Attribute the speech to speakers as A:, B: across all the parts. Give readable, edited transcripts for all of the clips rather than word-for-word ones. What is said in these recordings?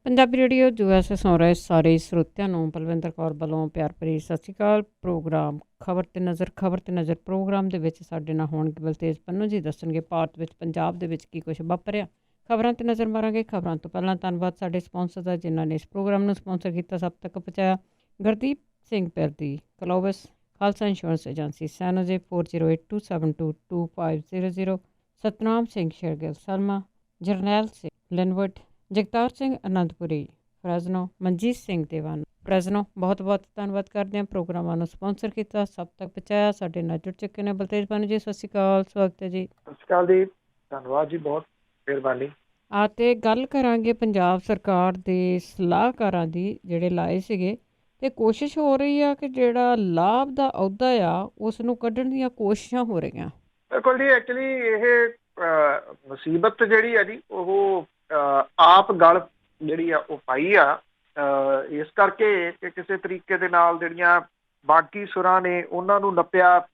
A: Punjabi radio USA ਸੁਣ ਰਹੇ ਸਾਰੇ ਸਰੋਤਿਆਂ ਨੂੰ ਬਲਵਿੰਦਰ ਕੌਰ ਵੱਲੋਂ ਪਿਆਰ ਭਰੀ ਸਤਿ ਸ਼੍ਰੀ ਅਕਾਲ। ਪ੍ਰੋਗਰਾਮ ਖਬਰ ਤੇ ਨਜ਼ਰ ਪ੍ਰੋਗਰਾਮ ਦੇ ਵਿੱਚ ਸਾਡੇ ਨਾਲ ਹੋਣਗੇ ਬਲਤੇਜ ਪੰਨੂ ਜੀ, ਦੱਸਣਗੇ ਭਾਰਤ ਵਿੱਚ ਪੰਜਾਬ ਦੇ ਵਿੱਚ ਕੀ ਕੁਝ ਵਾਪਰਿਆ। ਖਬਰਾਂ ਤੇ ਨਜ਼ਰ ਮਾਰਾਂਗੇ। ਖਬਰਾਂ ਤੋਂ ਪਹਿਲਾਂ ਧੰਨਵਾਦ ਸਾਡੇ ਸਪਾਂਸਰ ਦਾ ਜਿਨ੍ਹਾਂ ਨੇ ਇਸ ਪ੍ਰੋਗਰਾਮ ਨੂੰ ਸਪਾਂਸਰ ਕੀਤਾ, ਸਭ ਤੱਕ ਪਹੁੰਚਾਇਆ। Gurdeep Singh ਪਿਰਦੀ, ਕਲੋਵਸ Khalsa insurance agency, ਸੈਨੋਜੇ 4082722500, Satnam Singh Shergill Salma, Jarnail Singh ਲਿਨਵੁੱਡ, Jagtar Singh Anandpuri ਫਰੈਜ਼ਨੋ, Manjeet Singh ਦੇਵਾਨ ਫਰੈਜ਼ਨੋ। ਬਹੁਤ ਬਹੁਤ ਧੰਨਵਾਦ ਕਰਦੇ ਹਾਂ। ਪ੍ਰੋਗਰਾਮਾਂ ਨੂੰ ਸਪਾਂਸਰ ਕੀਤਾ, ਸਭ ਤੱਕ ਪਹੁੰਚਾਇਆ। ਸਾਡੇ ਨਾਲ ਜੁੜ ਚੁੱਕੇ ਨੇ ਬਲਤੇਜ ਪੰਨੂ ਜੀ, ਸਤਿ ਸ਼੍ਰੀ ਅਕਾਲ, ਸਵਾਗਤ ਹੈ ਜੀ।
B: ਸਤਿ ਸ਼੍ਰੀ ਅਕਾਲ ਜੀ, ਧੰਨਵਾਦ ਜੀ, ਬਹੁਤ ਮਿਹਰਬਾਨੀ।
A: ਤੇ ਗੱਲ ਕਰਾਂਗੇ ਪੰਜਾਬ ਸਰਕਾਰ ਦੇ ਸਲਾਹਕਾਰਾਂ ਦੀ ਜਿਹੜੇ ਲਾਏ ਸੀਗੇ, ਤੇ ਕੋਸ਼ਿਸ਼ ਹੋ ਰਹੀ ਆ ਕਿ ਜਿਹੜਾ ਲਾਭ ਦਾ ਅਹੁਦਾ ਆ ਉਸ ਨੂੰ ਕੱਢਣ ਦੀਆਂ ਕੋਸ਼ਿਸ਼ਾਂ ਹੋ ਰਹੀਆਂ।
B: ਬਿਲਕੁਲ ਜੀ, ਐਕਚੁਅਲੀ ਇਹ ਮੁਸੀਬਤ ਜਿਹੜੀ ਆ ਜੀ ਉਹ ਆਪ ਗਲ ਜਿਹੜੀ ਆ ਉਹ ਪਾਈ ਆ, ਇਸ ਕਰਕੇ ਕਿ ਕਿਸੇ ਤਰੀਕੇ ਦੇ ਨਾਲ ਜਿਹੜੀਆਂ ਬਾਕੀ ਸੁਰਾਂ ਨੇ ਉਹਨਾਂ ਨੂੰ ਨੱਪਿਆ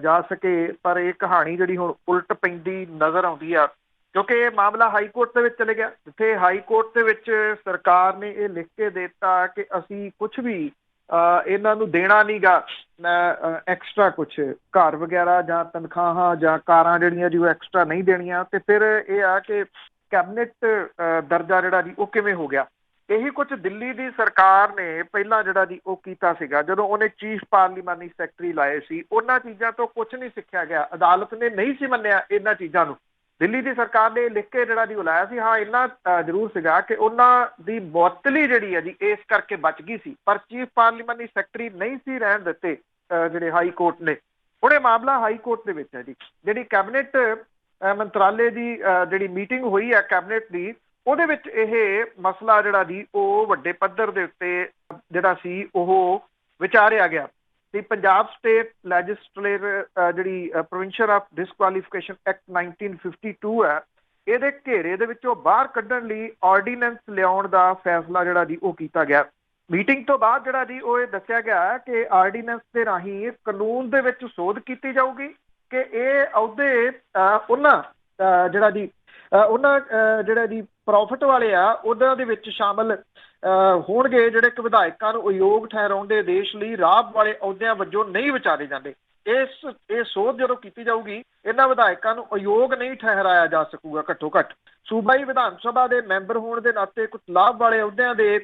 B: ਜਾ ਸਕੇ। ਪਰ ਇਹ ਕਹਾਣੀ ਜਿਹੜੀ ਹੁਣ ਉਲਟ ਪੈਂਦੀ ਨਜ਼ਰ ਆਉਂਦੀ ਆ, ਕਿਉਂਕਿ ਇਹ ਮਾਮਲਾ ਹਾਈ ਕੋਰਟ ਦੇ ਵਿੱਚ ਚਲੇ ਗਿਆ, ਜਿੱਥੇ ਹਾਈ ਕੋਰਟ ਦੇ ਵਿੱਚ ਸਰਕਾਰ ਨੇ ਇਹ ਲਿਖ ਕੇ ਦੇ ਦਿੱਤਾ ਕਿ ਅਸੀਂ ਕੁਛ ਵੀ ਇਹਨਾਂ ਨੂੰ ਦੇਣਾ ਨੀ ਗਾ, ਐਕਸਟਰਾ ਕੁਛ ਘਰ ਵਗੈਰਾ ਜਾਂ ਤਨਖਾਹਾਂ ਜਾਂ ਕਾਰਾਂ ਜਿਹੜੀਆਂ ਜੀ ਉਹ ਐਕਸਟਰਾ ਨਹੀਂ ਦੇਣੀਆਂ। ਤੇ ਫਿਰ ਇਹ ਆ ਕਿ ਕੈਬਨਿਟ ਦਰਜਾ ਜਿਹੜਾ ਜੀ ਉਹ ਕਿਵੇਂ ਹੋ ਗਿਆ। ਇਹੀ ਕੁਛ ਦਿੱਲੀ ਦੀ ਸਰਕਾਰ ਨੇ ਪਹਿਲਾਂ ਜਿਹੜਾ ਜੀ ਉਹ ਕੀਤਾ ਸੀਗਾ, ਜਦੋਂ ਉਹਨੇ ਚੀਫ ਪਾਰਲੀਮਾਨੀ ਸੈਕਟਰੀ ਲਾਏ ਸੀ। ਉਹਨਾਂ ਚੀਜ਼ਾਂ ਤੋਂ ਕੁਛ ਨਹੀਂ ਸਿੱਖਿਆ ਗਿਆ, ਅਦਾਲਤ ਨੇ ਨਹੀਂ ਸੀ ਮੰਨਿਆ ਇਹਨਾਂ ਚੀਜ਼ਾਂ ਨੂੰ। ਦਿੱਲੀ ਦੀ ਸਰਕਾਰ ਨੇ ਲਿਖ ਕੇ ਜਿਹੜਾ ਜੀ ਉਹ ਲਾਇਆ ਸੀ। ਹਾਂ, ਇੰਨਾ ਜ਼ਰੂਰ ਸੀਗਾ ਕਿ ਉਹਨਾਂ ਦੀ ਮੁਅੱਤਲੀ ਜਿਹੜੀ ਹੈ ਜੀ ਇਸ ਕਰਕੇ ਬਚ ਗਈ ਸੀ, ਪਰ ਚੀਫ ਪਾਰਲੀਮਾਨੀ ਸੈਕਟਰੀ ਨਹੀਂ ਸੀ ਰਹਿਣ ਦਿੱਤੇ ਜਿਹੜੇ ਹਾਈ ਕੋਰਟ ਨੇ। ਹੁਣ ਇਹ ਮਾਮਲਾ ਹਾਈ ਕੋਰਟ ਦੇ ਵਿੱਚ ਹੈ ਜੀ। ਜਿਹੜੀ ਕੈਬਨਿਟ ਮੰਤਰਾਲੇ ਦੀ ਜਿਹੜੀ ਮੀਟਿੰਗ ਹੋਈ ਹੈ ਕੈਬਨਿਟ ਦੀ, ਉਹਦੇ ਵਿੱਚ ਇਹ ਮਸਲਾ ਜਿਹੜਾ ਜੀ ਉਹ ਵੱਡੇ ਪੱਧਰ ਦੇ ਉੱਤੇ ਜਿਹੜਾ ਸੀ ਉਹ ਵਿਚਾਰਿਆ ਗਿਆ। ਤੇ ਪੰਜਾਬ ਸਟੇਟ ਲੈਜਿਸਲੇਟਰ ਜਿਹੜੀ ਪ੍ਰੋਵਿੰਸ਼ੀਅਲ ਆਫ ਡਿਸਕੁਆਲੀਫਿਕੇਸ਼ਨ ਐਕਟ 1952 ਹੈ, ਇਹਦੇ ਘੇਰੇ ਦੇ ਵਿੱਚੋਂ ਬਾਹਰ ਕੱਢਣ ਲਈ ਆਰਡੀਨੈਂਸ ਲਿਆਉਣ ਦਾ ਫੈਸਲਾ ਜਿਹੜਾ ਜੀ ਉਹ ਕੀਤਾ ਗਿਆ। ਮੀਟਿੰਗ ਤੋਂ ਬਾਅਦ ਜਿਹੜਾ ਜੀ ਉਹ ਇਹ ਦੱਸਿਆ ਗਿਆ ਕਿ ਆਰਡੀਨੈਂਸ ਦੇ ਰਾਹੀਂ ਕਾਨੂੰਨ ਦੇ ਵਿੱਚ ਸੋਧ ਕੀਤੀ ਜਾਊਗੀ ਕਿ ਇਹ ਅਹੁਦੇ ਉਹਨਾਂ ਜਿਹੜਾ ਜੀ ਪ੍ਰੋਫਿਟ ਵਾਲੇ ਆ ਉਹਨਾਂ ਦੇ ਵਿੱਚ ਸ਼ਾਮਲ ਹੋਣਗੇ, ਜਿਹੜੇ ਕਿ ਵਿਧਾਇਕਾਂ ਨੂੰ ਅਯੋਗ ਠਹਿਰਾਉਣ ਦੇ ਦੇਸ਼ ਲਈ ਰਾਹ ਵਾਲੇ ਅਹੁਦਿਆਂ ਵਜੋਂ ਨਹੀਂ ਵਿਚਾਰੇ ਜਾਂਦੇ। ਇਹ ਸੋਧ ਜਦੋਂ ਕੀਤੀ ਜਾਊਗੀ, ਇਹਨਾਂ ਵਿਧਾਇਕਾਂ ਨੂੰ ਅਯੋਗ ਨਹੀਂ ਠਹਿਰਾਇਆ ਜਾ ਸਕੂਗਾ। ਘੱਟੋ ਘੱਟ ਸੂਬਾਈ ਵਿਧਾਨ ਸਭਾ ਦੇ ਮੈਂਬਰ ਹੋਣ ਦੇ ਨਾਤੇ ਕੁਝ ਲਾਭ ਵਾਲੇ ਅਹੁਦਿਆਂ ਦੇ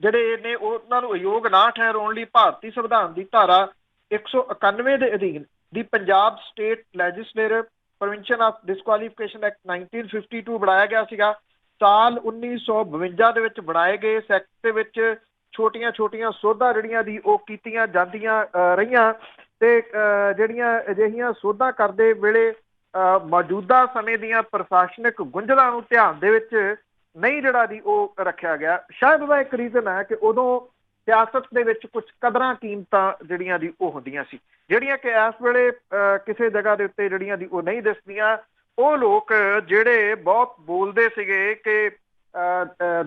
B: ਜਿਹੜੇ ਨੇ ਉਹਨਾਂ ਨੂੰ ਅਯੋਗ ਨਾ ਠਹਿਰਾਉਣ ਲਈ ਭਾਰਤੀ ਸੰਵਿਧਾਨ ਦੀ ਧਾਰਾ 191 ਦੇ ਅਧੀਨ the Punjab state legislature provincial of disqualification act 1952 ਬਣਾਇਆ ਗਿਆ ਸੀਗਾ। ਸਾਲ 1952 ਦੇ ਵਿੱਚ ਬਣਾਏ ਗਏ ਐਕਟ ਦੇ ਵਿੱਚ ਛੋਟੀਆਂ ਛੋਟੀਆਂ ਸੋਧਾਂ ਜਿਹੜੀਆਂ ਦੀ ਉਹ ਕੀਤੀਆਂ ਜਾਂਦੀਆਂ ਰਹੀਆਂ, ਤੇ ਜਿਹੜੀਆਂ ਅਜਿਹੀਆਂ ਸੋਧਾਂ ਕਰਦੇ ਵੇਲੇ ਮੌਜੂਦਾ ਸਮੇਂ ਦੀਆਂ ਪ੍ਰਸ਼ਾਸਨਿਕ ਗੁੰਝਲਾਂ ਨੂੰ ਧਿਆਨ ਦੇ ਵਿੱਚ ਨਹੀਂ ਜਿਹੜਾ ਦੀ ਉਹ ਰੱਖਿਆ ਗਿਆ। ਸ਼ਾਇਦ ਉਹਦਾ ਇੱਕ ਰੀਜ਼ਨ ਹੈ ਕਿ ਉਦੋਂ ਸਿਆਸਤ ਦੇ ਵਿੱਚ ਕੁਝ ਕਦਰਾਂ ਕੀਮਤਾਂ ਜਿਹੜੀਆਂ ਦੀ ਉਹ ਹੁੰਦੀਆਂ ਸੀ, ਜਿਹੜੀਆਂ ਕਿ ਇਸ ਵੇਲੇ ਕਿਸੇ ਜਗ੍ਹਾ ਦੇ ਉੱਤੇ ਜਿਹੜੀਆਂ ਦੀ ਉਹ ਨਹੀਂ ਦਿਸਦੀਆਂ। ਉਹ ਲੋਕ ਜਿਹੜੇ ਬਹੁਤ ਬੋਲਦੇ ਸੀਗੇ ਕਿ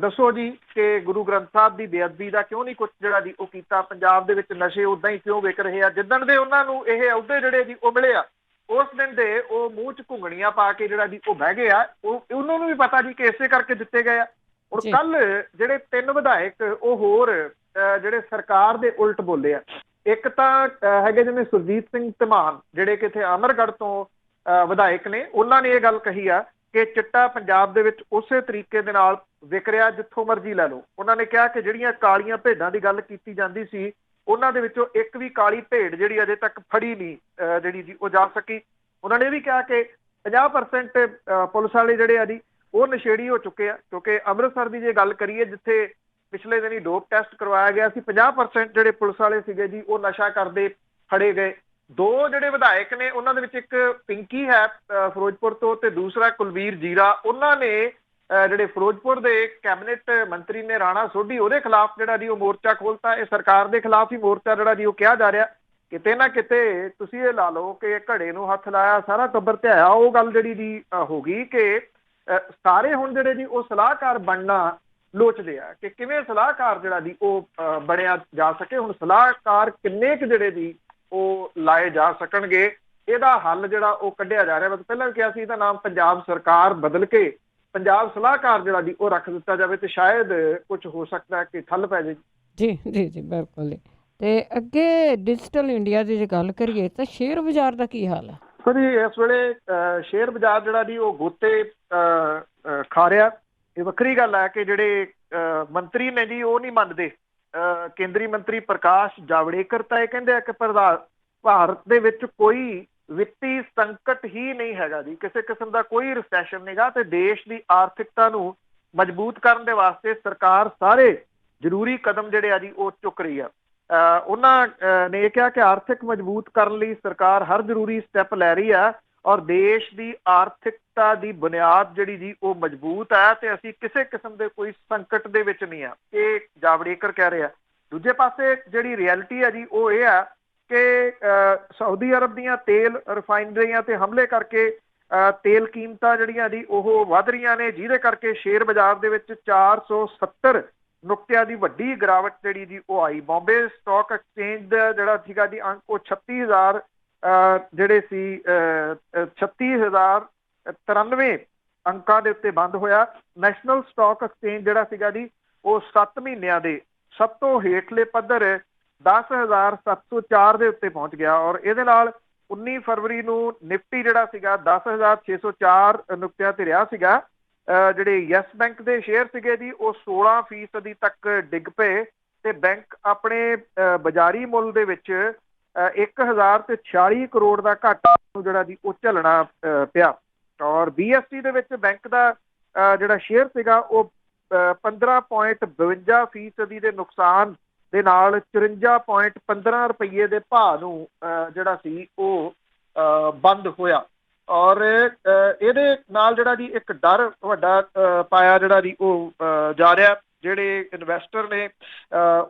B: ਦੱਸੋ ਜੀ ਕਿ ਗੁਰੂ ਗ੍ਰੰਥ ਸਾਹਿਬ ਦੀ ਬੇਅਦਬੀ ਦਾ ਕਿਉਂ ਨਹੀਂ ਕੁਛ ਜਿਹੜਾ ਜੀ ਉਹ ਕੀਤਾ, ਪੰਜਾਬ ਦੇ ਵਿੱਚ ਨਸ਼ੇ ਉਦਾਂ ਹੀ ਕਿਉਂ ਵਿਕ ਰਹੇ ਆ। ਜਿੱਦਣ ਦੇ ਉਹਨਾਂ ਨੂੰ ਇਹ ਅਹੁਦੇ ਜਿਹੜੇ ਜੀ ਉਹ ਮਿਲੇ ਆ, ਉਸ ਦਿਨ ਦੇ ਉਹ ਮੂੰਹ 'ਚ ਘੁੰਗਣੀਆਂ ਪਾ ਕੇ ਜਿਹੜਾ ਜੀ ਉਹ ਬਹਿ ਗਏ ਆ। ਉਹਨਾਂ ਨੂੰ ਵੀ ਪਤਾ ਜੀ ਕਿ ਇਸੇ ਕਰਕੇ ਦਿੱਤੇ ਗਏ ਆ। ਹੁਣ ਕੱਲ ਜਿਹੜੇ 3 ਵਿਧਾਇਕ ਉਹ ਹੋਰ ਜਿਹੜੇ ਸਰਕਾਰ ਦੇ ਉਲਟ ਬੋਲੇ ਆ। ਇੱਕ ਤਾਂ ਹੈਗੇ ਜਿਵੇਂ ਸੁਰਜੀਤ ਸਿੰਘ ਧਮਾਨ, ਜਿਹੜੇ ਕਿ ਇੱਥੇ ਅਮਰਗੜ੍ਹ ਤੋਂ ਵਿਧਾਇਕ ਨੇ। ਉਹਨਾਂ ਨੇ ਇਹ ਗੱਲ ਕਹੀ ਆ ਕਿ ਚਿੱਟਾ ਪੰਜਾਬ ਦੇ ਵਿੱਚ ਉਸੇ ਤਰੀਕੇ ਦੇ ਨਾਲ ਵਿਕ ਰਿਹਾ ਜਿੱਥੋਂ ਮਰਜ਼ੀ ਲੈ ਲਓ। ਉਹਨਾਂ ਨੇ ਕਿਹਾ ਕਿ ਜਿਹੜੀਆਂ ਕਾਲੀਆਂ ਭੇਡਾਂ ਦੀ ਗੱਲ ਕੀਤੀ ਜਾਂਦੀ ਸੀ, ਉਹਨਾਂ ਦੇ ਵਿੱਚੋਂ ਇੱਕ ਵੀ ਕਾਲੀ ਭੇਡ ਜਿਹੜੀ ਅਜੇ ਤੱਕ ਫੜੀ ਨਹੀਂ ਜਿਹੜੀ ਜੀ ਉਹ ਜਾ ਸਕੀ। ਉਹਨਾਂ ਨੇ ਇਹ ਵੀ ਕਿਹਾ ਕਿ 50% ਪੁਲਿਸ ਵਾਲੇ ਜਿਹੜੇ ਆ ਜੀ ਉਹ ਨਸ਼ੇੜੀ ਹੋ ਚੁੱਕੇ ਆ, ਕਿਉਂਕਿ ਅੰਮ੍ਰਿਤਸਰ ਦੀ ਜੇ ਗੱਲ ਕਰੀਏ ਜਿੱਥੇ ਪਿਛਲੇ ਦਿਨੀ ਡੋਪ ਟੈਸਟ ਕਰਵਾਇਆ ਗਿਆ ਸੀ, 50% ਜਿਹੜੇ ਪੁਲਿਸ ਵਾਲੇ ਸੀਗੇ ਜੀ ਉਹ ਨਸ਼ਾ ਕਰਦੇ ਫੜੇ ਗਏ। 2 ਜਿਹੜੇ ਵਿਧਾਇਕ ਨੇ ਉਹਨਾਂ ਦੇ ਵਿੱਚ ਇੱਕ ਪਿੰਕੀ ਹੈ ਫਿਰੋਜ਼ਪੁਰ ਤੋਂ, ਤੇ ਦੂਸਰਾ ਕੁਲਵੀਰ ਜੀਰਾ। ਉਹਨਾਂ ਨੇ ਜਿਹੜੇ ਫਿਰੋਜ਼ਪੁਰ ਦੇ ਕੈਬਨਿਟ ਮੰਤਰੀ ਨੇ ਰਾਣਾ ਸੋਢੀ, ਉਹਦੇ ਖਿਲਾਫ ਜਿਹੜਾ ਜੀ ਉਹ ਮੋਰਚਾ ਖੋਲਤਾ। ਇਹ ਸਰਕਾਰ ਦੇ ਖਿਲਾਫ ਹੀ ਮੋਰਚਾ ਜਿਹੜਾ ਜੀ ਉਹ ਕਿਹਾ ਜਾ ਰਿਹਾ। ਕਿਤੇ ਨਾ ਕਿਤੇ ਤੁਸੀਂ ਇਹ ਲਾ ਲਓ ਕਿ ਘੜੇ ਨੂੰ ਹੱਥ ਲਾਇਆ ਸਾਰਾ ਟੱਬਰ ਧਿਆਇਆ। ਉਹ ਗੱਲ ਜਿਹੜੀ ਜੀ ਹੋ ਗਈ ਕਿ ਸਾਰੇ ਹੁਣ ਜਿਹੜੇ ਜੀ ਉਹ ਸਲਾਹਕਾਰ ਬਣਨਾ ਲੋਚਦੇ ਆ ਕਿ ਕਿਵੇਂ ਸਲਾਹਕਾਰ ਜਿਹੜਾ ਜੀ ਉਹ ਬਣਿਆ ਜਾ ਸਕੇ। ਹੁਣ ਸਲਾਹਕਾਰ ਕਿੰਨੇ ਕੁ ਜਿਹੜੇ ਜੀ ਉਹ ਲਾਏ ਜਾ ਸਕਣਗੇ, ਇਹਦਾ ਹੱਲ ਜਿਹੜਾ ਉਹ ਕੱਢਿਆ ਜਾ ਰਿਹਾ। ਮੈਂ ਪਹਿਲਾਂ ਵੀ ਕਿਹਾ ਸੀ ਇਹਦਾ ਨਾਮ ਪੰਜਾਬ ਸਰਕਾਰ ਬਦਲ ਕੇ ਪੰਜਾਬ ਸਲਾਹਕਾਰ ਜਿਹੜਾ ਜੀ ਉਹ ਰੱਖ ਦਿੱਤਾ ਜਾਵੇ ਤੇ ਸ਼ਾਇਦ ਕੁਝ ਹੋ ਸਕਦਾ ਕਿ ਠੱਲ ਪੈ ਜਾਏ।
A: ਜੀ ਜੀ ਜੀ ਬਿਲਕੁਲ ਜੀ। ਤੇ ਅੱਗੇ ਡਿਜੀਟਲ ਇੰਡੀਆ ਦੀ ਜੇ ਗੱਲ ਕਰੀਏ ਤਾਂ ਸ਼ੇਅਰ ਬਾਜ਼ਾਰ ਦਾ ਕੀ ਹਾਲ ਹੈ?
B: ਸੋ ਜੀ ਇਸ ਵੇਲੇ ਸ਼ੇਅਰ ਬਾਜ਼ਾਰ ਜਿਹੜਾ ਜੀ ਉਹ ਗੋਤੇ ਖਾ ਰਿਹਾ। ਇਹ ਵੱਖਰੀ ਗੱਲ ਹੈ ਕਿ ਜਿਹੜੇ ਮੰਤਰੀ ਨੇ ਜੀ ਉਹ ਨਹੀਂ ਮੰਨਦੇ। ਕੇਂਦਰੀ ਮੰਤਰੀ ਪ੍ਰਕਾਸ਼ ਜਾਵੜੇਕਰ ਤਾਂ ਇਹ ਕਹਿੰਦੇ ਆ ਕਿ ਭਾਰਤ ਦੇ ਵਿੱਚ ਕੋਈ ਵਿੱਤੀ ਸੰਕਟ ਹੀ ਨਹੀਂ ਹੈਗਾ ਜੀ, ਕਿਸੇ ਕਿਸਮ ਦਾ ਕੋਈ ਰਿਸੈਸ਼ਨ ਨਹੀਂਗਾ ਤੇ ਦੇਸ਼ ਦੀ ਆਰਥਿਕਤਾ ਨੂੰ ਮਜ਼ਬੂਤ ਕਰਨ ਦੇ ਵਾਸਤੇ ਸਰਕਾਰ ਸਾਰੇ ਜ਼ਰੂਰੀ ਕਦਮ ਜਿਹੜੇ ਆ ਜੀ ਉਹ ਚੁੱਕ ਰਹੀ ਆ। ਉਹਨਾਂ ਨੇ ਇਹ ਕਿਹਾ ਕਿ ਆਰਥਿਕ ਮਜ਼ਬੂਤ ਕਰਨ ਲਈ ਸਰਕਾਰ ਹਰ ਜ਼ਰੂਰੀ ਸਟੈਪ ਲੈ ਰਹੀ ਹੈ ਔਰ ਦੇਸ਼ ਦੀ ਆਰਥਿਕਤਾ ਦੀ ਬੁਨਿਆਦ ਜਿਹੜੀ ਜੀ ਉਹ ਮਜ਼ਬੂਤ ਹੈ ਤੇ ਅਸੀਂ ਕਿਸੇ ਕਿਸਮ ਦੇ ਕੋਈ ਸੰਕਟ ਦੇ ਵਿੱਚ ਨਹੀਂ ਆ, ਇਹ ਜਾਵੜੇਕਰ ਕਹਿ ਰਿਹਾ। ਦੂਜੇ ਪਾਸੇ ਜਿਹੜੀ ਰਿਐਲਿਟੀ ਹੈ ਜੀ ਉਹ ਇਹ ਹੈ ਕਿ ਸਾਊਦੀ ਅਰਬ ਦੀਆਂ ਤੇਲ ਰਿਫਾਈਨਰੀਆਂ ਤੇ ਹਮਲੇ ਕਰਕੇ ਤੇਲ ਕੀਮਤਾਂ ਜਿਹੜੀਆਂ ਜੀ ਉਹ ਵੱਧ ਰਹੀਆਂ ਨੇ, ਜਿਹਦੇ ਕਰਕੇ ਸ਼ੇਅਰ ਬਾਜ਼ਾਰ ਦੇ ਵਿੱਚ 470 ਨੁਕਤਿਆਂ ਦੀ ਵੱਡੀ ਗਿਰਾਵਟ ਜਿਹੜੀ ਜੀ ਉਹ ਆਈ। ਬੰਬੇ ਸਟਾਕ ਐਕਸਚੇਂਜ ਦਾ ਜਿਹੜਾ ਸੀਗਾ ਜੀ ਅੰਕ ਉਹ 36,000 ਜਿਹੜੇ ਸੀ 36,093 ਅੰਕਾਂ ਦੇ ਉੱਤੇ ਬੰਦ ਹੋਇਆ। ਨੈਸ਼ਨਲ ਸਟਾਕ ਐਕਸਚੇਂਜ ਜਿਹੜਾ ਸੀਗਾ ਜੀ ਉਹ 7 ਮਹੀਨਿਆਂ ਦੇ ਸਭ ਤੋਂ ਹੇਠਲੇ ਪੱਧਰ 10,704 ਦੇ ਉੱਤੇ ਪਹੁੰਚ ਗਿਆ ਔਰ ਇਹਦੇ ਨਾਲ 19 ਫਰਵਰੀ ਨੂੰ ਨਿਫਟੀ ਜਿਹੜਾ ਸੀਗਾ 10,604 ਨੁਕਤਿਆਂ ਤੇ ਰਿਹਾ ਸੀਗਾ। ਜਿਹੜੇ ਯੈਸ ਬੈਂਕ ਦੇ ਸ਼ੇਅਰ ਸੀਗੇ ਜੀ ਉਹ 16% ਤੱਕ ਡਿੱਗ ਪਏ ਤੇ ਬੈਂਕ ਆਪਣੇ ਬਾਜ਼ਾਰੀ ਮੁੱਲ ਦੇ ਵਿੱਚ 1,046 ਕਰੋੜ ਦਾ ਘਾਟਾ ਜਿਹੜਾ ਜੀ ਉਹ ਝੱਲਣਾ ਪਿਆ ਔਰ BSE ਦੇ ਵਿੱਚ ਬੈਂਕ ਦਾ ਜਿਹੜਾ ਸ਼ੇਅਰ ਸੀਗਾ ਉਹ 15.52% ਦੇ ਨੁਕਸਾਨ ਦੇ ਨਾਲ 54.15 ਰੁਪਏ ਦੇ ਭਾਅ ਨੂੰ ਜਿਹੜਾ ਸੀ ਉਹ ਬੰਦ ਹੋਇਆ ਔਰ ਇਹਦੇ ਨਾਲ ਜਿਹੜਾ ਜੀ ਇੱਕ ਡਰ ਵੱਡਾ ਪਾਇਆ ਜਿਹੜਾ ਜੀ ਉਹ ਜਾ ਰਿਹਾ। ਜਿਹੜੇ ਇਨਵੈਸਟਰ ਨੇ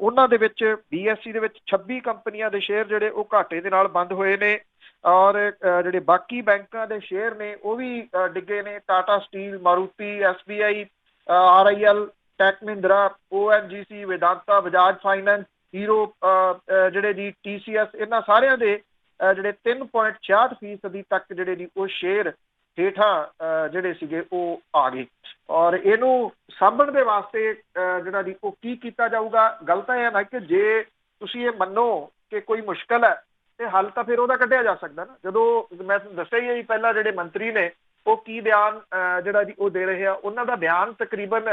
B: ਉਹਨਾਂ ਦੇ ਵਿੱਚ BSE ਦੇ ਵਿੱਚ 26 ਕੰਪਨੀਆਂ ਦੇ ਸ਼ੇਅਰ ਜਿਹੜੇ ਉਹ ਘਾਟੇ ਦੇ ਨਾਲ ਬੰਦ ਹੋਏ ਨੇ ਔਰ ਜਿਹੜੇ ਬਾਕੀ ਬੈਂਕਾਂ ਦੇ ਸ਼ੇਅਰ ਨੇ ਉਹ ਵੀ ਡਿੱਗੇ ਨੇ। Tata steel, Maruti, SBI, RIL, tech Mahindra, ONGC, Vedanta, Bajaj finance, Hero, ਜਿਹੜੇ ਜੀ TCS, ਇਹਨਾਂ ਸਾਰਿਆਂ ਦੇ ਜਿਹੜੇ 3.66% ਤੱਕ ਜਿਹੜੇ ਜੀ ਉਹ ਸ਼ੇਅਰ ਹੇਠਾਂ ਜਿਹੜੇ ਸੀਗੇ ਉਹ ਆ ਗਏ ਔਰ ਇਹਨੂੰ ਸਾਂਭਣ ਦੇ ਵਾਸਤੇ ਜਿਹੜਾ ਜੀ ਉਹ ਕੀ ਕੀਤਾ ਜਾਊਗਾ। ਗੱਲ ਤਾਂ ਇਹ ਨਾ ਕਿ ਜੇ ਤੁਸੀਂ ਇਹ ਮੰਨੋ ਕਿ ਕੋਈ ਮੁਸ਼ਕਲ ਹੈ ਤੇ ਹੱਲ ਤਾਂ ਫਿਰ ਉਹਦਾ ਕੱਢਿਆ ਜਾ ਸਕਦਾ ਨਾ। ਜਦੋਂ ਮੈਂ ਤੁਹਾਨੂੰ ਦੱਸਿਆ ਹੀ ਪਹਿਲਾਂ ਜਿਹੜੇ ਮੰਤਰੀ ਨੇ ਉਹ ਕੀ ਬਿਆਨ ਜਿਹੜਾ ਜੀ ਉਹ ਦੇ ਰਹੇ ਆ, ਉਹਨਾਂ ਦਾ ਬਿਆਨ ਤਕਰੀਬਨ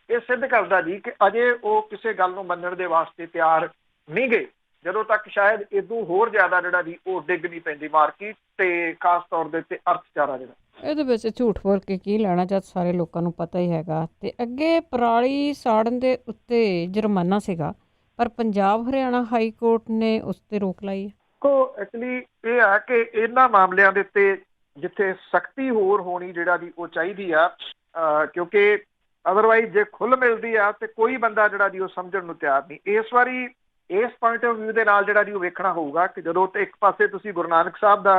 B: ਇਹ ਸਿੱਧ ਕਰਦਾ ਜੀ ਕਿ ਅਜੇ ਉਹ ਕਿਸੇ ਗੱਲ ਨੂੰ ਮੰਨਣ ਦੇ ਵਾਸਤੇ ਤਿਆਰ ਨਹੀਂ ਗਏ ਜਦੋਂ ਤੱਕ ਸ਼ਾਇਦ ਇਦੋਂ ਹੋਰ ਜ਼ਿਆਦਾ ਜਿਹੜਾ ਜੀ ਉਹ ਡਿੱਗ ਨਹੀਂ ਪੈਂਦੀ ਮਾਰਕੀਟ ਤੇ ਖਾਸ ਤੌਰ ਦੇ ਉੱਤੇ ਅਰਥਚਾਰਾ ਜਿਹੜਾ।
A: ਇਹਦੇ ਵਿੱਚ ਝੂਠ ਬੋਲ ਕੇ ਕੀ ਲੈਣਾ ਜਦ ਸਾਰੇ ਲੋਕਾਂ ਨੂੰ ਪਤਾ ਹੀ ਹੈਗਾ। ਤੇ ਅੱਗੇ ਪਰਾਲੀ ਸਾੜਨ ਦੇ ਉੱਤੇ ਜੁਰਮਾਨਾ ਸੀਗਾ ਪਰ ਪੰਜਾਬ ਹਰਿਆਣਾ ਹਾਈ ਕੋਰਟ ਨੇ ਉਸ ਤੇ ਰੋਕ ਲਾਈ।
B: ਐਕਚੁਅਲੀ ਇਹ ਆ ਕਿ ਇਹਨਾਂ ਮਾਮਲਿਆਂ ਦੇ ਉੱਤੇ ਜਿੱਥੇ ਸਖਤੀ ਹੋਰ ਹੋਣੀ ਜਿਹੜਾ ਜੀ ਉਹ ਚਾਹੀਦੀ ਆ ਕਿਉਂਕਿ ਅਦਰਵਾਈਜ਼ ਜੇ ਖੁੱਲ੍ਹ ਮਿਲਦੀ ਆ ਤੇ ਕੋਈ ਬੰਦਾ ਜਿਹੜਾ ਜੀ ਉਹ ਸਮਝਣ ਨੂੰ ਤਿਆਰ ਨਹੀਂ। ਇਸ ਵਾਰੀ ਇਸ ਪੁਆਇੰਟ ਆਫ ਵਿਊ ਦੇ ਨਾਲ ਜਿਹੜਾ ਜੀ ਉਹ ਵੇਖਣਾ ਹੋਊਗਾ ਕਿ ਜਦੋਂ ਤੇ ਇੱਕ ਪਾਸੇ ਤੁਸੀਂ ਗੁਰੂ ਨਾਨਕ ਸਾਹਿਬ ਦਾ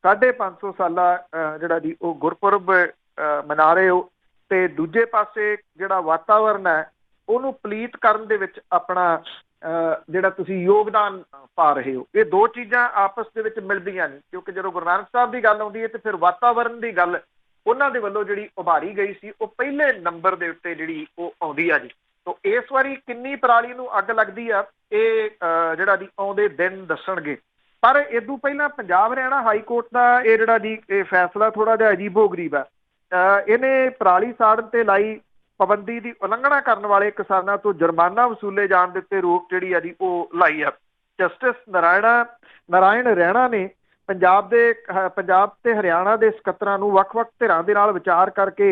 B: 550 ਸਾਲਾ ਜਿਹੜਾ ਜੀ ਉਹ ਗੁਰਪੁਰਬ ਮਨਾ ਰਹੇ ਹੋ ਤੇ ਦੂਜੇ ਪਾਸੇ ਜਿਹੜਾ ਵਾਤਾਵਰਨ ਹੈ ਉਹਨੂੰ ਪਲੀਤ ਕਰਨ ਦੇ ਵਿੱਚ ਆਪਣਾ ਜਿਹੜਾ ਤੁਸੀਂ ਯੋਗਦਾਨ ਪਾ ਰਹੇ ਹੋ। ਇਹ ਦੋ ਚੀਜ਼ਾਂ ਆਪਸ ਦੇ ਵਿੱਚ ਮਿਲਦੀਆਂ ਨਹੀਂ ਕਿਉਂਕਿ ਜਦੋਂ ਗੁਰੂ ਨਾਨਕ ਸਾਹਿਬ ਦੀ ਗੱਲ ਆਉਂਦੀ ਹੈ ਤੇ ਫਿਰ ਵਾਤਾਵਰਨ ਦੀ ਗੱਲ ਉਹਨਾਂ ਦੇ ਵੱਲੋਂ ਜਿਹੜੀ ਉਭਾਰੀ ਗਈ ਸੀ ਉਹ ਪਹਿਲੇ ਨੰਬਰ ਦੇ ਉੱਤੇ ਜਿਹੜੀ ਉਹ ਆਉਂਦੀ ਆ ਜੀ। ਤੋ ਇਸ ਵਾਰੀ ਕਿੰਨੀ ਪਰਾਲੀ ਨੂੰ ਅੱਗ ਲੱਗਦੀ ਆ ਇਹ ਜਿਹੜਾ ਜੀ ਆਉਂਦੇ ਦਿਨ ਦੱਸਣਗੇ। ਪਰ ਇਦੋਂ ਪਹਿਲਾਂ ਪੰਜਾਬ ਹਰਿਆਣਾ ਹਾਈ ਕੋਰਟ ਦਾ ਇਹ ਜਿਹੜਾ ਜੀ ਇਹ ਫੈਸਲਾ ਥੋੜਾ ਜਿਹਾ ਅਜੀਬੋ ਗਰੀਬ ਹੈ। ਇਹਨੇ ਪਰਾਲੀ ਸਾੜਨ ਤੇ ਲਾਈ ਪਾਬੰਦੀ ਦੀ ਉਲੰਘਣਾ ਕਰਨ ਵਾਲੇ ਕਿਸਾਨਾਂ ਤੋਂ ਜੁਰਮਾਨਾ ਵਸੂਲੇ ਜਾਣ ਦੇ ਉੱਤੇ ਰੋਕ ਜਿਹੜੀ ਆ ਜੀ ਉਹ ਲਾਈ ਆ। ਜਸਟਿਸ ਨਾਰਾਇਣ ਰੈਣਾ ਨੇ ਪੰਜਾਬ ਤੇ ਹਰਿਆਣਾ ਦੇ ਸਕੱਤਰਾਂ ਨੂੰ ਵੱਖ-ਵੱਖ ਧਿਰਾਂ ਦੇ ਨਾਲ ਵਿਚਾਰ ਕਰਕੇ